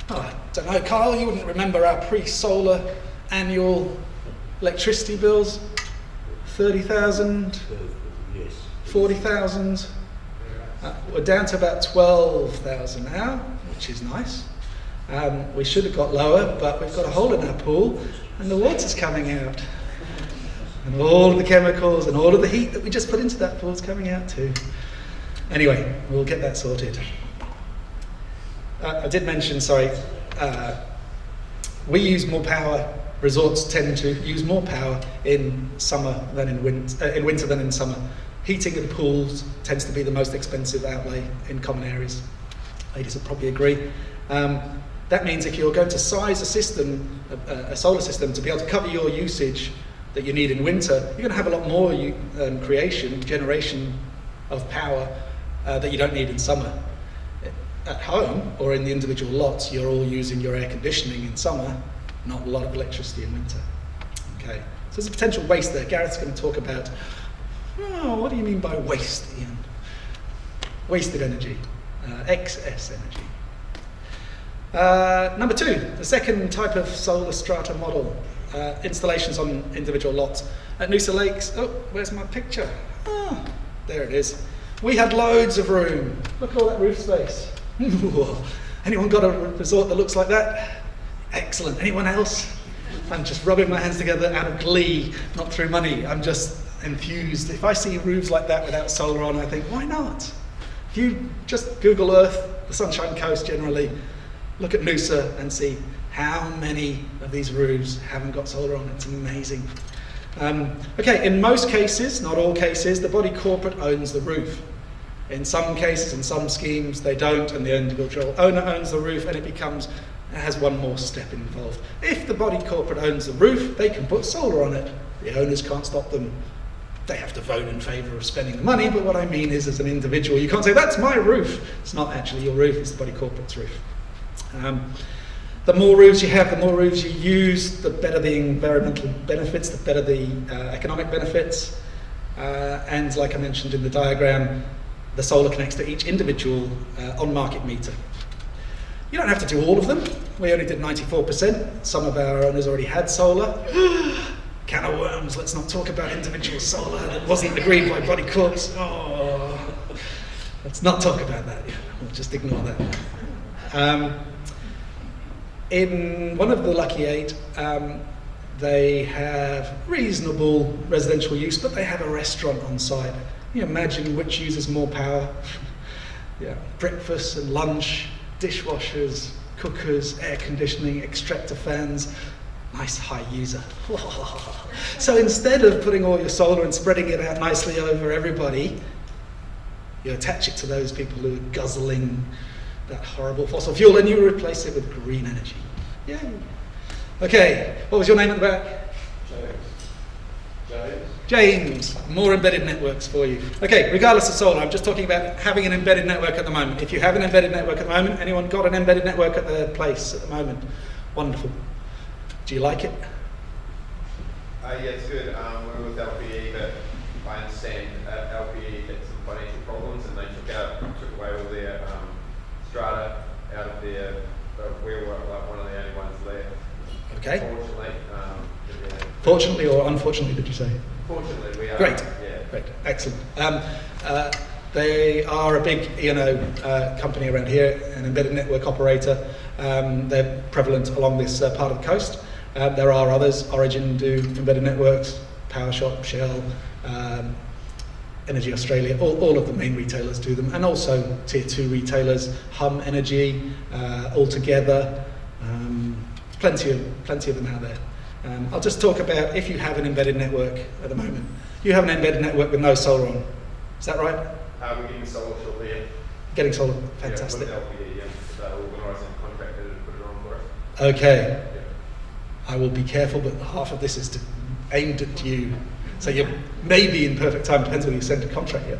I don't know, Carl, you wouldn't remember our pre-solar annual electricity bills? 30,000, Yes. 40,000. We're down to about 12,000 now, which is nice. We should have got lower, but we've got a hole in our pool and the water's coming out. And all of the chemicals and all of the heat that we just put into that pool is coming out too. Anyway, we'll get that sorted. I did mention, we use more power. Resorts tend to use more power in summer than in winter than in summer. Heating of the pools tends to be the most expensive outlay in common areas. Ladies will probably agree. That means if you're going to size a system, a solar system, to be able to cover your usage that you need in winter, you're going to have a lot more generation of power that you don't need in summer. At home or in the individual lots, you're all using your air conditioning in summer, not a lot of electricity in winter. Okay, so there's a potential waste there. Gareth's going to talk about, what do you mean by waste, Ian? Wasted energy, excess energy. Number 2, the second type of solar strata model, installations on individual lots. At Noosa Lakes, where's my picture? There it is. We had loads of room. Look at all that roof space. Anyone got a resort that looks like that? Excellent. Anyone else? I'm just rubbing my hands together out of glee, not through money. I'm just enthused. If I see roofs like that without solar on, I think, why not? If you just Google Earth, the Sunshine Coast generally, look at Noosa and see how many of these roofs haven't got solar on. It's amazing. Okay, in most cases, not all cases, the body corporate owns the roof. In some cases, in some schemes, they don't, and the individual owner owns the roof, and it has one more step involved. If the body corporate owns the roof, they can put solar on it. The owners can't stop them. They have to vote in favour of spending the money, but what I mean is, as an individual, you can't say, that's my roof. It's not actually your roof, it's the body corporate's roof. The more roofs you have, the more roofs you use, the better the environmental benefits, the better the economic benefits. And like I mentioned in the diagram, the solar connects to each individual on-market meter. You don't have to do all of them. We only did 94%. Some of our owners already had solar. Can of worms, let's not talk about individual solar that wasn't agreed by body corps. Let's not talk about that. We'll just ignore that. In one of the Lucky 8, they have reasonable residential use, but they have a restaurant on site. Can you imagine which uses more power? Breakfast and lunch, dishwashers, cookers, air conditioning, extractor fans. Nice high user. So instead of putting all your solar and spreading it out nicely over everybody, you attach it to those people who are guzzling that horrible fossil fuel, and you replace it with green energy. Yay. Okay, what was your name at the back? James. More embedded networks for you. Okay, regardless of solar, I'm just talking about having an embedded network at the moment. If you have an embedded network at the moment, anyone got an embedded network at their place at the moment? Wonderful. Do you like it? Yeah, it's good. We're with LPE, but I understand LPE had some financial problems and they took away all their Strata out of their, we were like one of the only ones left. Okay. Fortunately. Fortunately or unfortunately, did you say? Fortunately, we are. Great. Yeah. Great. Excellent. They are a big E&O company around here, an embedded network operator. They're prevalent along this part of the coast. There are others. Origin do embedded networks, PowerShop, Shell, Energy Australia, all of the main retailers do them, and also tier 2 retailers, Hum Energy, Altogether, plenty of them out there. I'll just talk about if you have an embedded network at the moment. You have an embedded network with no solar on. Is that right? We're getting solar shortly. Yeah. Getting solar, fantastic. Yeah, with LPE, yeah. They're organising a contractor to put it on for us. Okay. Yeah. I will be careful, but half of this is aimed at you. So you may be in perfect time, depends whether you send a contract yet.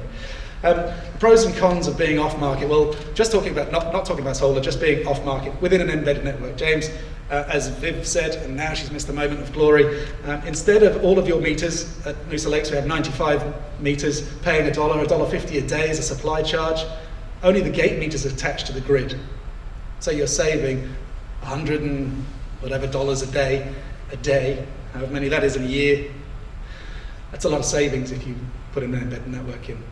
Pros and cons of being off-market. Well, just talking about, not talking about solar, just being off-market within an embedded network. James, as Viv said, and now she's missed the moment of glory, instead of all of your meters, at Noosa Lakes we have 95 meters, paying $1.50 a day as a supply charge, only the gate meters are attached to the grid. So you're saving $100 and whatever a day a day, however many that is in a year. That's a lot of savings if you put an embedded network in.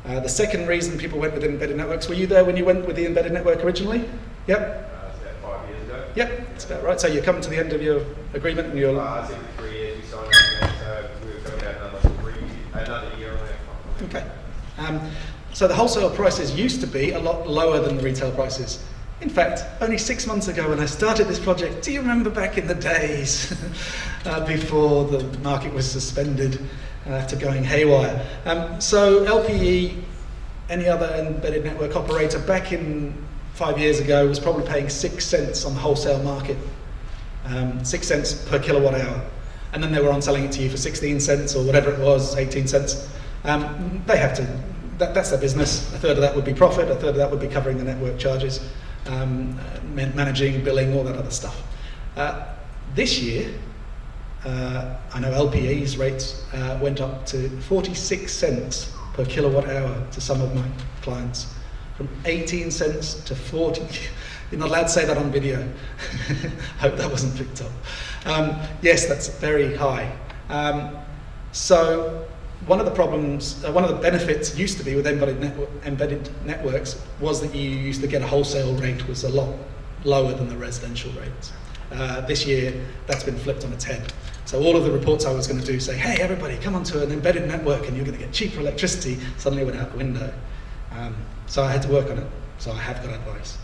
The second reason people went with embedded networks, were you there when you went with the embedded network originally? Yep. It's about 5 years ago. Yep, that's about right. So you're coming to the end of your agreement and you're... I think 3 years we signed up, so we've got about another year on that. Okay. So the wholesale prices used to be a lot lower than the retail prices. In fact, only 6 months ago when I started this project, do you remember back in the days before the market was suspended after going haywire? So LPE, any other embedded network operator, back in 5 years ago was probably paying 6 cents on the wholesale market, 6 cents per kilowatt hour. And then they were on selling it to you for 16 cents or whatever it was, 18 cents. They have to, that's their business. A third of that would be profit, a third of that would be covering the network charges, managing, billing, all that other stuff. This year, I know LPE's rates went up to 46 cents per kilowatt hour to some of my clients, from 18 cents to 40. You're not allowed to say that on video. Hope that wasn't picked up. Yes, that's very high. So one of the problems, one of the benefits used to be with embedded networks was that you used to get a wholesale rate was a lot lower than the residential rates. This year, that's been flipped on its head. So all of the reports I was going to do say, hey, everybody, come onto an embedded network and you're going to get cheaper electricity, suddenly went out the window. So I had to work on it. So I have got advice.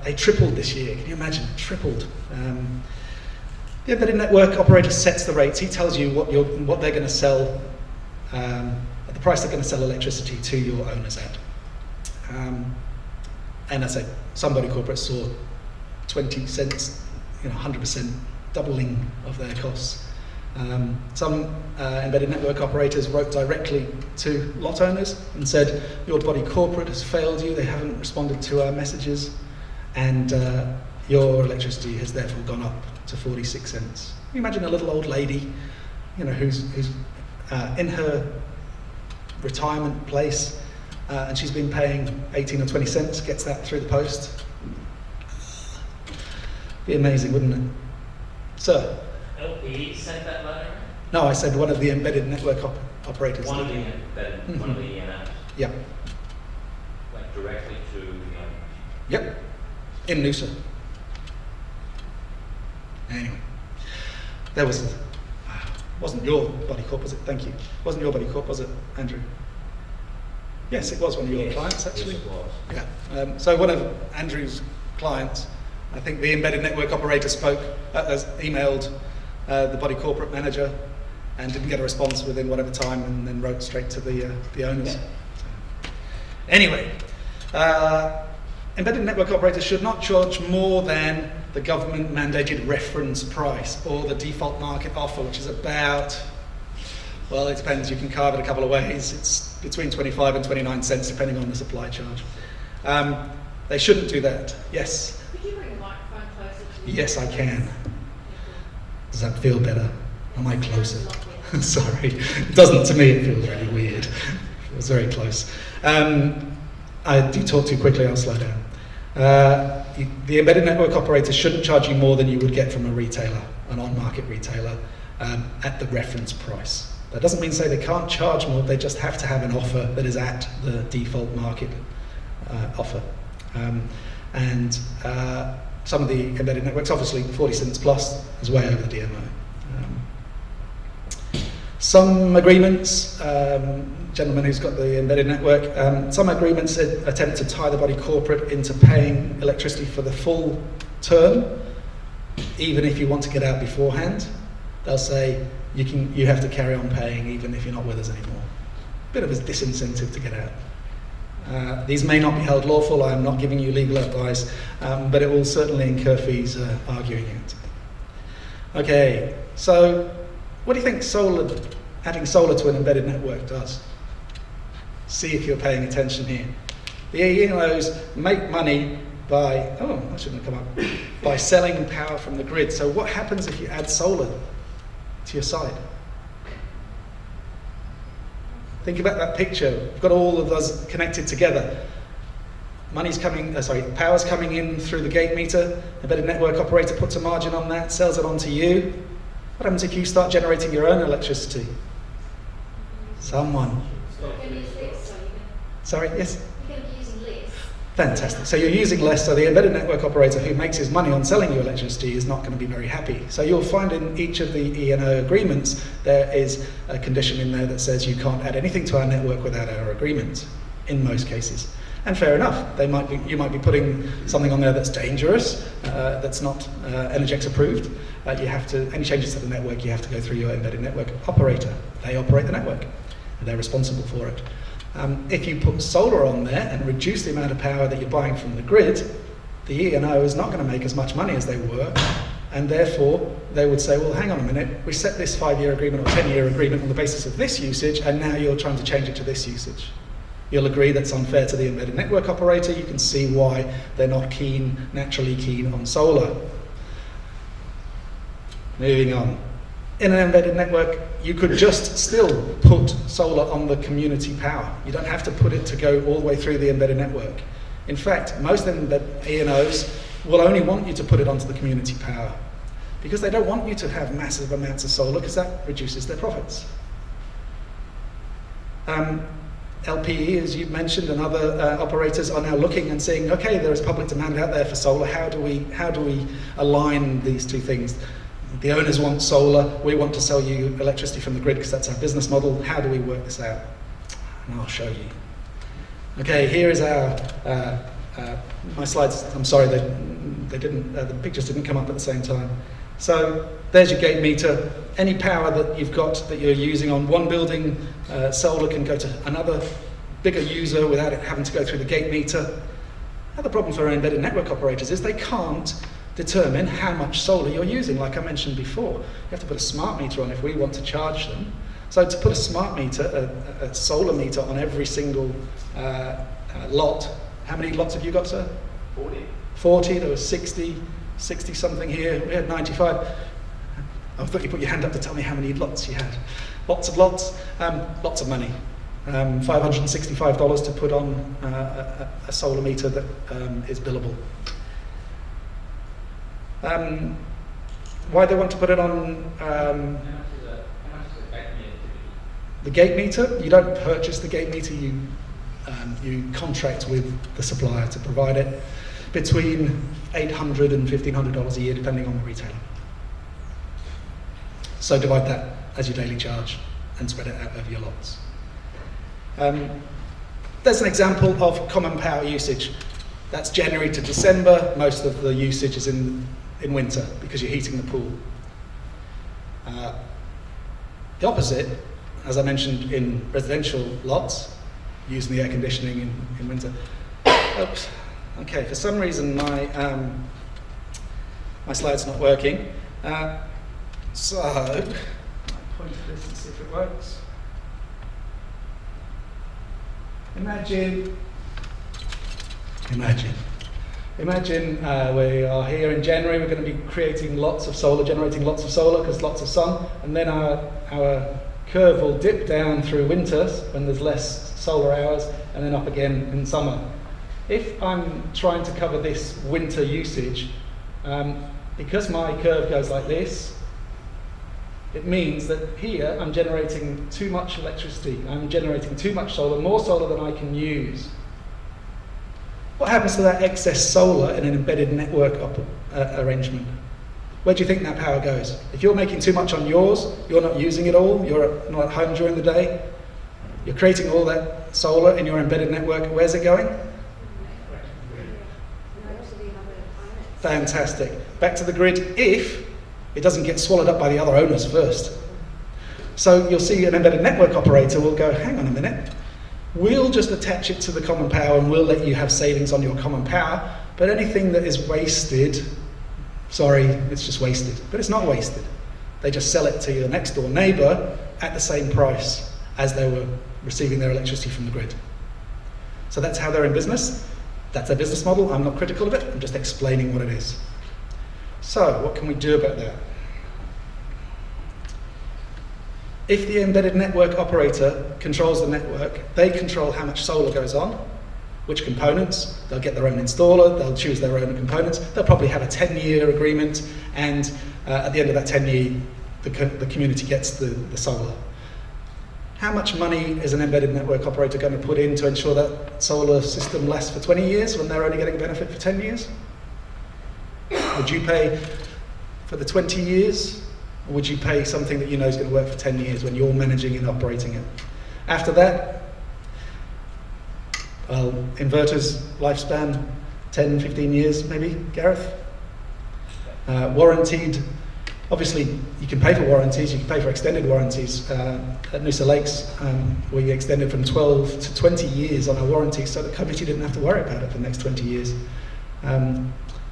They tripled this year. Can you imagine? Tripled. The embedded network operator sets the rates. He tells you what they're going to sell, at the price they're going to sell electricity to your owners at. And as I say, some body corporates saw 20 cents, 100% doubling of their costs. Some embedded network operators wrote directly to lot owners and said, your body corporate has failed you, they haven't responded to our messages, and your electricity has therefore gone up to 46 cents. Can you imagine a little old lady, who's in her retirement place, and she's been paying 18 or 20 cents, gets that through the post? Be amazing, wouldn't it? Sir? LPE sent that letter? No, I said one of the embedded network operators. One of the apps? Yeah. Like directly to the owner? Yep. In Noosa. Anyway, there wasn't your body corp, was it? Thank you. Wasn't your body corp, was it, Andrew? Yes, it was one of your clients, actually. Yes, it was. Yeah. So one of Andrew's clients, I think the embedded network operator emailed the body corporate manager and didn't get a response within whatever time, and then wrote straight to the owners. Yeah. Anyway, embedded network operators should not charge more than the government mandated reference price or the default market offer, which is about, well, it depends, you can carve it a couple of ways. It's between 25 and 29 cents depending on the supply charge. They shouldn't do that. Yes? Could you bring the microphone closer to you? Yes, I can. Does that feel better? Am I closer? Sorry. It doesn't to me, it feels really weird. It was very close. I do talk too quickly, I'll slow down. The embedded network operator shouldn't charge you more than you would get from a retailer, an on-market retailer, at the reference price. That doesn't mean to say they can't charge more, they just have to have an offer that is at the default market offer. Some of the embedded networks, obviously 40 cents plus is way over the DMO. Some agreements, gentleman who's got the embedded network, some agreements attempt to tie the body corporate into paying electricity for the full term, even if you want to get out beforehand. They'll say you have to carry on paying even if you're not with us anymore. Bit of a disincentive to get out. These may not be held lawful, I am not giving you legal advice, but it will certainly incur fees arguing it. Okay, so what do you think adding solar to an embedded network does? See if you're paying attention here. The ENOs make money by, that shouldn't have come up, by selling power from the grid. So what happens if you add solar to your site? Think about that picture. We've got all of us connected together. power's coming in through the gate meter, embedded network operator puts a margin on that, sells it on to you. What happens if you start generating your own electricity? Someone. Sorry, yes? You're going to be using less. Fantastic. So you're using less, so the embedded network operator who makes his money on selling you electricity is not going to be very happy. So you'll find in each of the E&O agreements there is a condition in there that says you can't add anything to our network without our agreement, in most cases. And fair enough, you might be putting something on there that's dangerous, that's not Energex approved. Any changes to the network, you have to go through your embedded network operator. They operate the network, and they're responsible for it. If you put solar on there and reduce the amount of power that you're buying from the grid, the E&O is not going to make as much money as they were, and therefore they would say, well, hang on a minute, we set this 5-year agreement or 10-year agreement on the basis of this usage, and now you're trying to change it to this usage. You'll agree that's unfair to the embedded network operator. You can see why they're not naturally keen on solar. Moving on. In an embedded network, you could just still put solar on the community power. You don't have to put it to go all the way through the embedded network. In fact, most E&Os will only want you to put it onto the community power because they don't want you to have massive amounts of solar because that reduces their profits. LPE, as you've mentioned, and other operators are now looking and saying, okay, there is public demand out there for solar. How do we align these two things? The owners want solar. We want to sell you electricity from the grid because that's our business model. How do we work this out? And I'll show you. Okay, here is our my slides. I'm sorry, they didn't. The pictures didn't come up at the same time. So there's your gate meter. Any power that you've got that you're using on one building, solar can go to another bigger user without it having to go through the gate meter. Another problem for embedded network operators is they can't determine how much solar you're using, like I mentioned before. You have to put a smart meter on if we want to charge them. So to put a smart meter, a solar meter on every single lot, how many lots have you got, sir? 40. 40, there was 60 something here, we had 95. I thought you put your hand up to tell me how many lots you had. Lots of lots, lots of money. $565 to put on a solar meter that is billable. Why they want to put it on the gate meter? You don't purchase the gate meter, you contract with the supplier to provide it, between $800 and $1,500 a year, depending on the retailer. So divide that as your daily charge and spread it out over your lots. There's an example of common power usage. That's January to December. Most of the usage is in winter because you're heating the pool. The opposite, as I mentioned, in residential lots, using the air conditioning in winter. Oops. Okay, for some reason my slide's not working. So I'll point to this and see if it works. Imagine we are here in January, we're going to be creating lots of solar, generating lots of solar because lots of sun, and then our curve will dip down through winters when there's less solar hours, and then up again in summer. If I'm trying to cover this winter usage, because my curve goes like this, it means that here I'm generating too much electricity, I'm generating too much solar, more solar than I can use. What happens to that excess solar in an embedded network arrangement? Where do you think that power goes? If you're making too much on yours, you're not using it all, you're not at home during the day, you're creating all that solar in your embedded network, where's it going? Fantastic. Back to the grid if it doesn't get swallowed up by the other owners first. So you'll see an embedded network operator will go, hang on a minute, we'll just attach it to the common power and we'll let you have savings on your common power, but anything that is wasted, sorry, it's just wasted. But it's not wasted. They just sell it to your next door neighbour at the same price as they were receiving their electricity from the grid. So that's how they're in business. That's their business model. I'm not critical of it. I'm just explaining what it is. So what can we do about that? If the embedded network operator controls the network, they control how much solar goes on, which components. They'll get their own installer, they'll choose their own components. They'll probably have a 10-year agreement, and at the end of that 10-year, the community gets the solar. How much money is an embedded network operator going to put in to ensure that solar system lasts for 20 years when they're only getting benefit for 10 years? Would you pay for the 20 years? Or would you pay something that you know is going to work for 10 years when you're managing and operating it? After that, well, inverters lifespan 10, 15 years maybe, Gareth? Warranted, obviously you can pay for warranties, you can pay for extended warranties. At Noosa Lakes, we extended from 12 to 20 years on our warranty, so the community didn't have to worry about it for the next 20 years.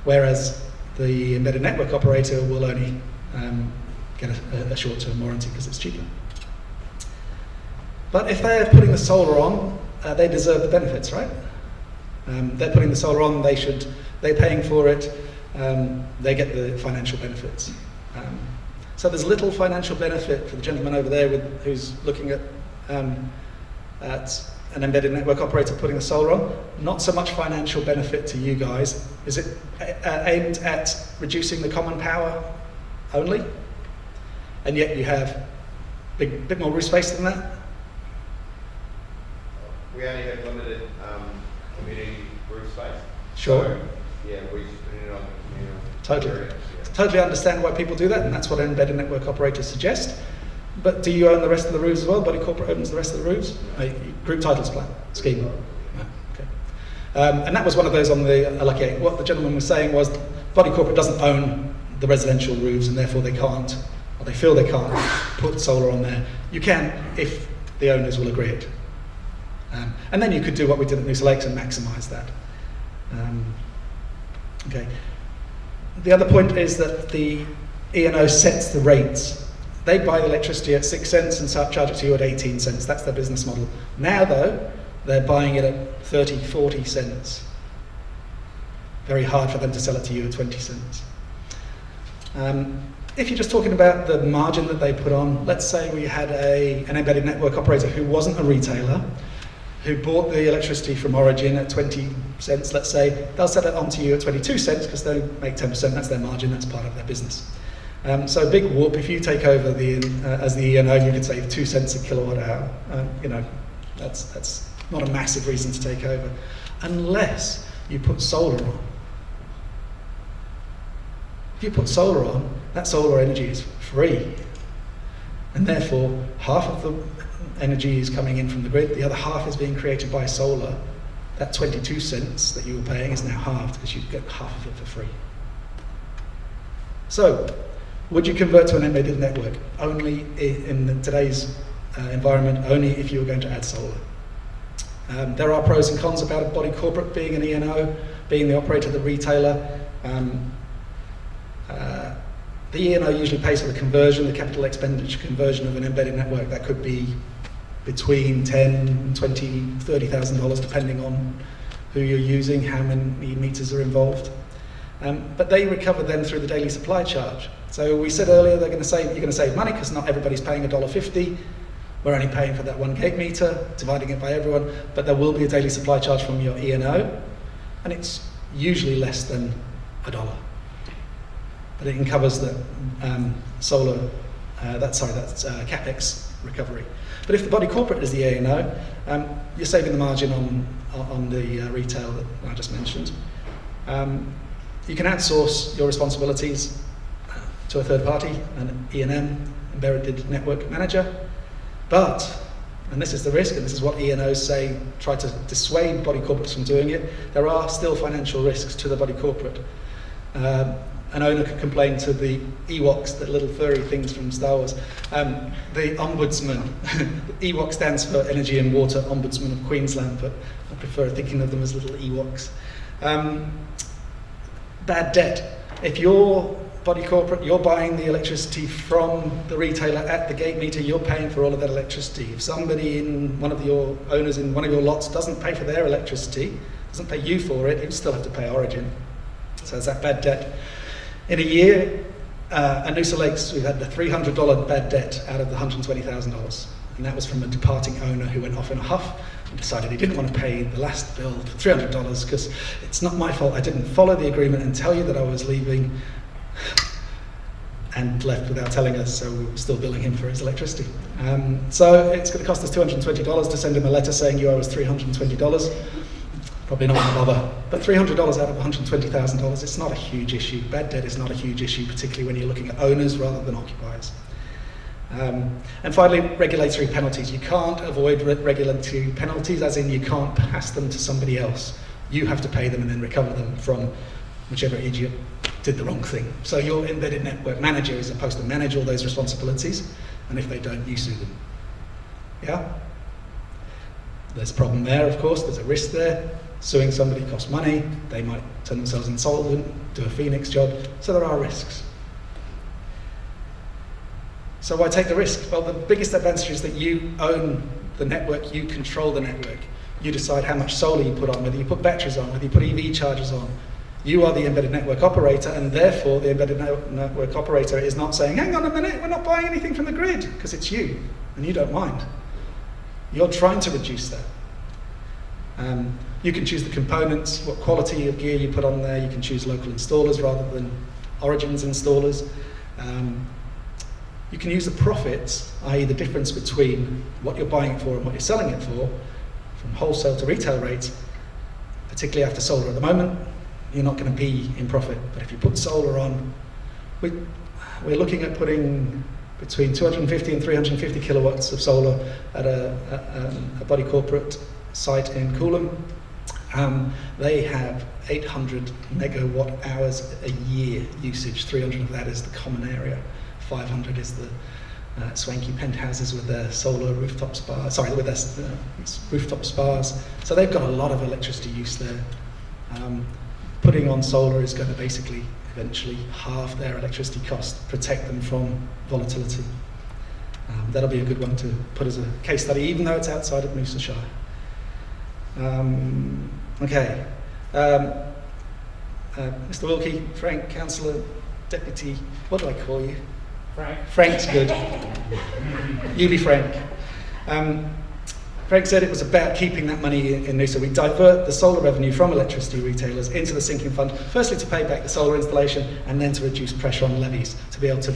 Whereas the embedded network operator will only get a short-term warranty because it's cheaper. But if they're putting the solar on, they deserve the benefits, right? They're putting the solar on, they're paying for it, they get the financial benefits. So there's little financial benefit for the gentleman over there who's looking at an embedded network operator putting the solar on. Not so much financial benefit to you guys. Is it aimed at reducing the common power only? And yet you have a bit more roof space than that? We only have limited community roof space. Sure. So, yeah, we just put it on the communal Totally. area. Yeah. Totally understand why people do that, and that's what embedded network operators suggest. But do you own the rest of the roofs as well? Body corporate owns the rest of the roofs? Group titles plan scheme. No, okay. And that was one of those on the Lucky 8. What the gentleman was saying was body corporate doesn't own the residential roofs, and therefore they can't, or they feel they can't, put solar on there. You can if the owners will agree it. And then you could do what we did at Noosa Lakes and maximise that. Okay. The other point is that the E&O sets the rates. They buy the electricity at 6 cents and charge it to you at 18 cents. That's their business model. Now, though, they're buying it at 30, 40 cents. Very hard for them to sell it to you at 20 cents. If you're just talking about the margin that they put on, let's say we had an embedded network operator who wasn't a retailer, who bought the electricity from Origin at 20 cents, let's say, they'll sell it on to you at 22 cents because they make 10%, that's their margin, that's part of their business. So big whoop, if you take over as the E&O, you could save 2 cents a kilowatt hour. That's not a massive reason to take over, unless you put solar on. If you put solar on, that solar energy is free. And therefore, half of the energy is coming in from the grid, the other half is being created by solar. That 22 cents that you were paying is now halved because you get half of it for free. So, would you convert to an embedded network? Only in today's environment, only if you were going to add solar. There are pros and cons about a body corporate being an E&O, being the operator, the retailer. The E&O usually pays for the conversion, the capital expenditure conversion of an embedded network. That could be between $10,000, $20,000, $30,000 depending on who you're using, how many meters are involved. But they recover them through the daily supply charge. So we said earlier you're going to save money because not everybody's paying $1.50. We're only paying for that 1 gate meter, dividing it by everyone, but there will be a daily supply charge from your E&O, and it's usually less than $1. But it covers the that's capex recovery. But if the body corporate is the E&O, you're saving the margin on the retail that I just mentioned. You can outsource your responsibilities to a third party, an E&M, embedded network manager. But, and this is the risk, and this is what E&Os say, try to dissuade body corporates from doing it, there are still financial risks to the body corporate. An owner could complain to the Ewoks, the little furry things from Star Wars, the Ombudsman. Ewok stands for Energy and Water Ombudsman of Queensland, but I prefer thinking of them as little Ewoks. Bad debt. If you're body corporate, you're buying the electricity from the retailer at the gate meter, you're paying for all of that electricity. If somebody in one of your owners in one of your lots doesn't pay for their electricity, doesn't pay you for it, you still have to pay Origin. So there's that bad debt. In a year, at Noosa Lakes, we've had the $300 bad debt out of the $120,000. And that was from a departing owner who went off in a huff He decided he didn't want to pay the last bill for $300 because it's not my fault. I didn't follow the agreement and tell you that I was leaving, and left without telling us, so we were still billing him for his electricity. So it's going to cost us $220 to send him a letter saying you owe us $320. Probably not going to bother. But $300 out of $120,000, it's not a huge issue. Bad debt is not a huge issue, particularly when you're looking at owners rather than occupiers. And finally, regulatory penalties. You can't avoid regulatory penalties, as in you can't pass them to somebody else. You have to pay them and then recover them from whichever idiot did the wrong thing. So your embedded network manager is supposed to manage all those responsibilities, and if they don't, you sue them. Yeah? There's a problem there, of course. There's a risk there. Suing somebody costs money. They might turn themselves insolvent, do a Phoenix job. So there are risks. So why take the risk? Well, the biggest advantage is that you own the network, you control the network. You decide how much solar you put on, whether you put batteries on, whether you put EV chargers on. You are the embedded network operator, and therefore the embedded network operator is not saying, hang on a minute, we're not buying anything from the grid, because it's you, and you don't mind. You're trying to reduce that. You can choose the components, what quality of gear you put on there. You can choose local installers rather than Origin's installers. You can use the profits, i.e. the difference between what you're buying it for and what you're selling it for, from wholesale to retail rates, particularly after solar at the moment. You're not going to be in profit. But if you put solar on, we're looking at putting between 250 and 350 kilowatts of solar at a body corporate site in Coolum. They have 800 megawatt hours a year usage. 300 of that is the common area. 500 is the swanky penthouses with their solar rooftop spas. Sorry, with their rooftop spas. So they've got a lot of electricity use there. Putting on solar is going to basically eventually halve their electricity cost, protect them from volatility. That'll be a good one to put as a case study, even though it's outside of Noosa Shire. Okay. Mr. Wilkie, Frank, Councillor, Deputy, what do I call you? Frank. Frank's good. You be Frank. Frank said it was about keeping that money in Noosa. We divert the solar revenue from electricity retailers into the sinking fund, firstly to pay back the solar installation and then to reduce pressure on levies, to be able to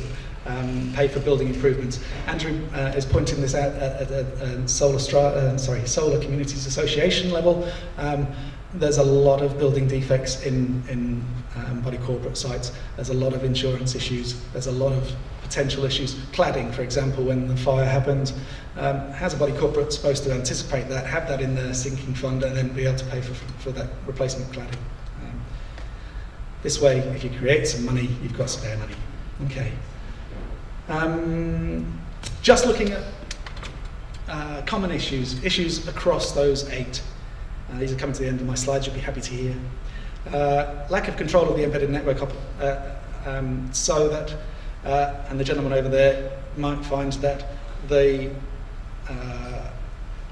pay for building improvements. Andrew is pointing this out at Solar Communities Association level. There's a lot of building defects in body corporate sites. There's a lot of insurance issues. There's a lot of potential issues. Cladding, for example, when the fire happened, how's a body corporate supposed to anticipate that, have that in their sinking fund, and then be able to pay for that replacement cladding? This way, if you create some money, you've got spare money. Okay. Just looking at common issues across those 8. These are coming to the end of my slides, you'll be happy to hear. Lack of control of the embedded network, so that, and the gentleman over there might find that the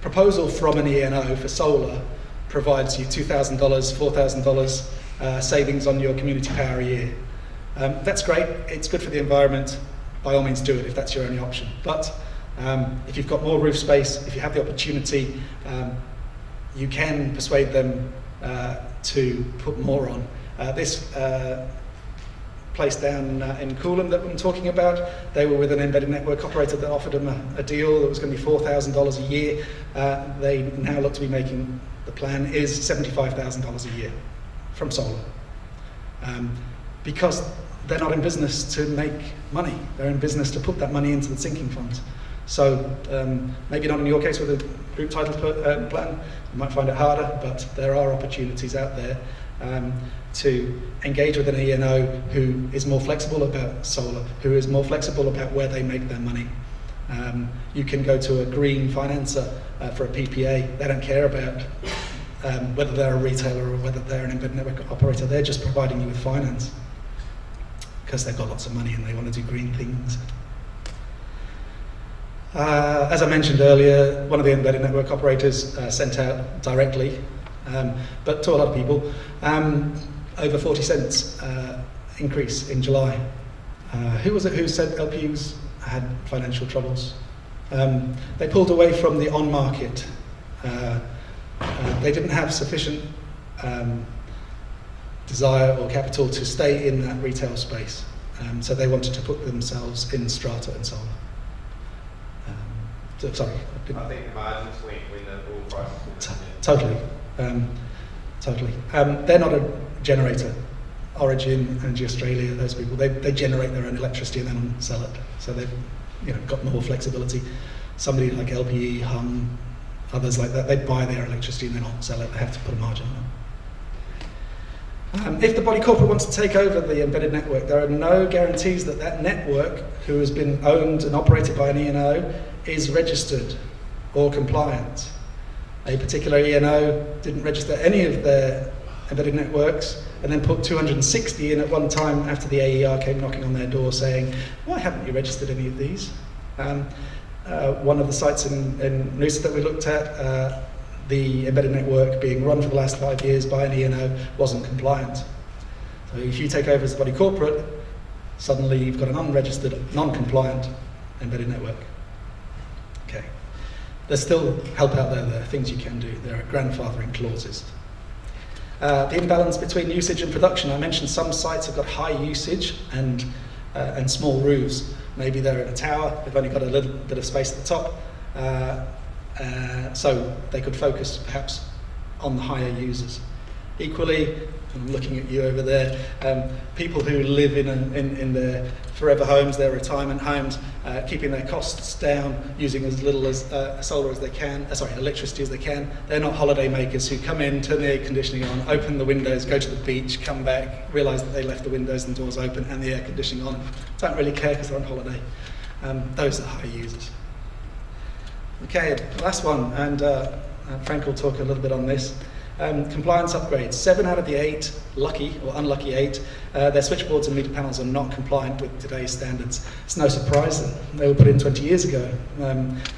proposal from an ENO for solar provides you $2,000, $4,000 savings on your community power a year. That's great, it's good for the environment. By all means do it if that's your only option. But if you've got more roof space, if you have the opportunity, you can persuade them to put more on. This place down in Coolum that I'm talking about, they were with an embedded network operator that offered them a deal that was going to be $4,000 a year. They now look to be making, the plan is $75,000 a year from solar. Because they're not in business to make money, they're in business to put that money into the sinking fund. So maybe not in your case with a group title plan, you might find it harder, but there are opportunities out there to engage with an ENO who is more flexible about solar, who is more flexible about where they make their money. You can go to a green financer for a PPA. They don't care about whether they're a retailer or whether they're an embedded network operator. They're just providing you with finance because they've got lots of money and they want to do green things. As I mentioned earlier, one of the embedded network operators sent out directly, but to a lot of people, over 40 cents increase in July. Who was it who said LPUs had financial troubles? They pulled away from the on-market they didn't have sufficient desire or capital to stay in that retail space. So they wanted to put themselves in Strata and solar. Sorry. I think the margins went when the oil prices went. Totally. Totally. They're not a generator. Origin, Energy Australia, those people, they generate their own electricity and then sell it. So they've got more flexibility. Somebody like LPE, Hum, others like that, they buy their electricity and then sell it. They have to put a margin on it. If the body corporate wants to take over the embedded network, there are no guarantees that that network, who has been owned and operated by an E&O, is registered or compliant. A particular E&O didn't register any of their embedded networks and then put 260 in at one time after the AER came knocking on their door saying, why haven't you registered any of these? One of the sites in Noosa that we looked at, the embedded network being run for the last 5 years by an E&O wasn't compliant. So if you take over as a body corporate, suddenly you've got an unregistered, non-compliant embedded network. Okay. There's still help out there. There are things you can do. There are grandfathering clauses. The imbalance between usage and production. I mentioned some sites have got high usage and small roofs. Maybe they're in a tower, they've only got a little bit of space at the top. So they could focus perhaps on the higher users. Equally, I'm looking at you over there, people who live in their forever homes, their retirement homes, keeping their costs down, using as little as solar as they can, electricity as they can. They're not holiday makers who come in, turn the air conditioning on, open the windows, go to the beach, come back, realise that they left the windows and doors open and the air conditioning on. Don't really care because they're on holiday. Those are high users. Okay, last one, and Frank will talk a little bit on this. Compliance upgrades. 7 out of the 8, lucky or unlucky 8, their switchboards and meter panels are not compliant with today's standards. It's no surprise that they were put in 20 years ago.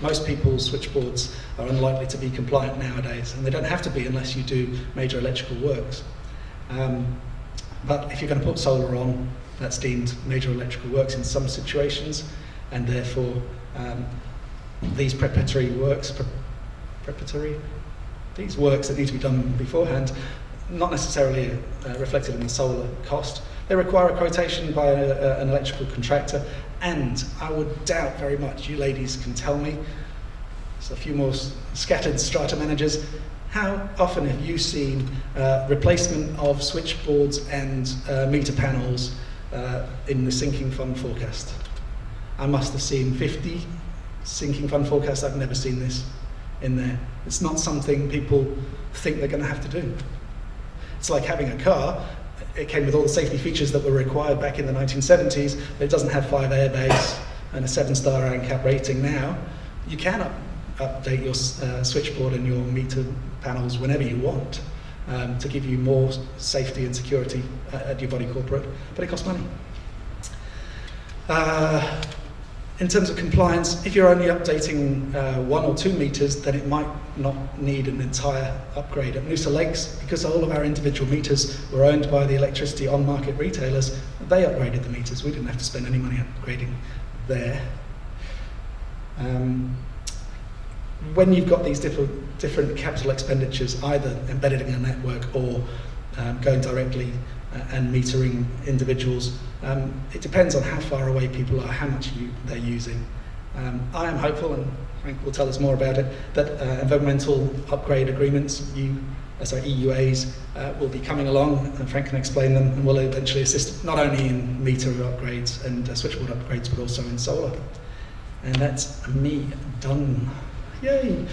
Most people's switchboards are unlikely to be compliant nowadays, and they don't have to be unless you do major electrical works. But if you're going to put solar on, that's deemed major electrical works in some situations, and therefore these preparatory works, these works that need to be done beforehand, not necessarily reflected in the solar cost. They require a quotation by an electrical contractor, and I would doubt very much, you ladies can tell me, so a few more scattered Strata managers, how often have you seen replacement of switchboards and meter panels in the sinking fund forecast? I must have seen 50 sinking fund forecasts. I've never seen this in there. It's not something people think they're going to have to do. It's like having a car. It came with all the safety features that were required back in the 1970s, but it doesn't have 5 airbags and a 7-star ANCAP rating now. You can update your switchboard and your meter panels whenever you want to give you more safety and security at your body corporate, but it costs money. In terms of compliance, if you're only updating 1 or 2 meters, then it might not need an entire upgrade. At Noosa Lakes, because all of our individual meters were owned by the electricity on-market retailers, they upgraded the meters. We didn't have to spend any money upgrading there. When you've got these different capital expenditures, either embedded in a network or going directly and metering individuals, it depends on how far away people are, how much they're using. I am hopeful, and Frank will tell us more about it, that environmental upgrade agreements, EUAs, will be coming along, and Frank can explain them, and will eventually assist not only in meter upgrades and switchboard upgrades, but also in solar. And that's me done. Yay!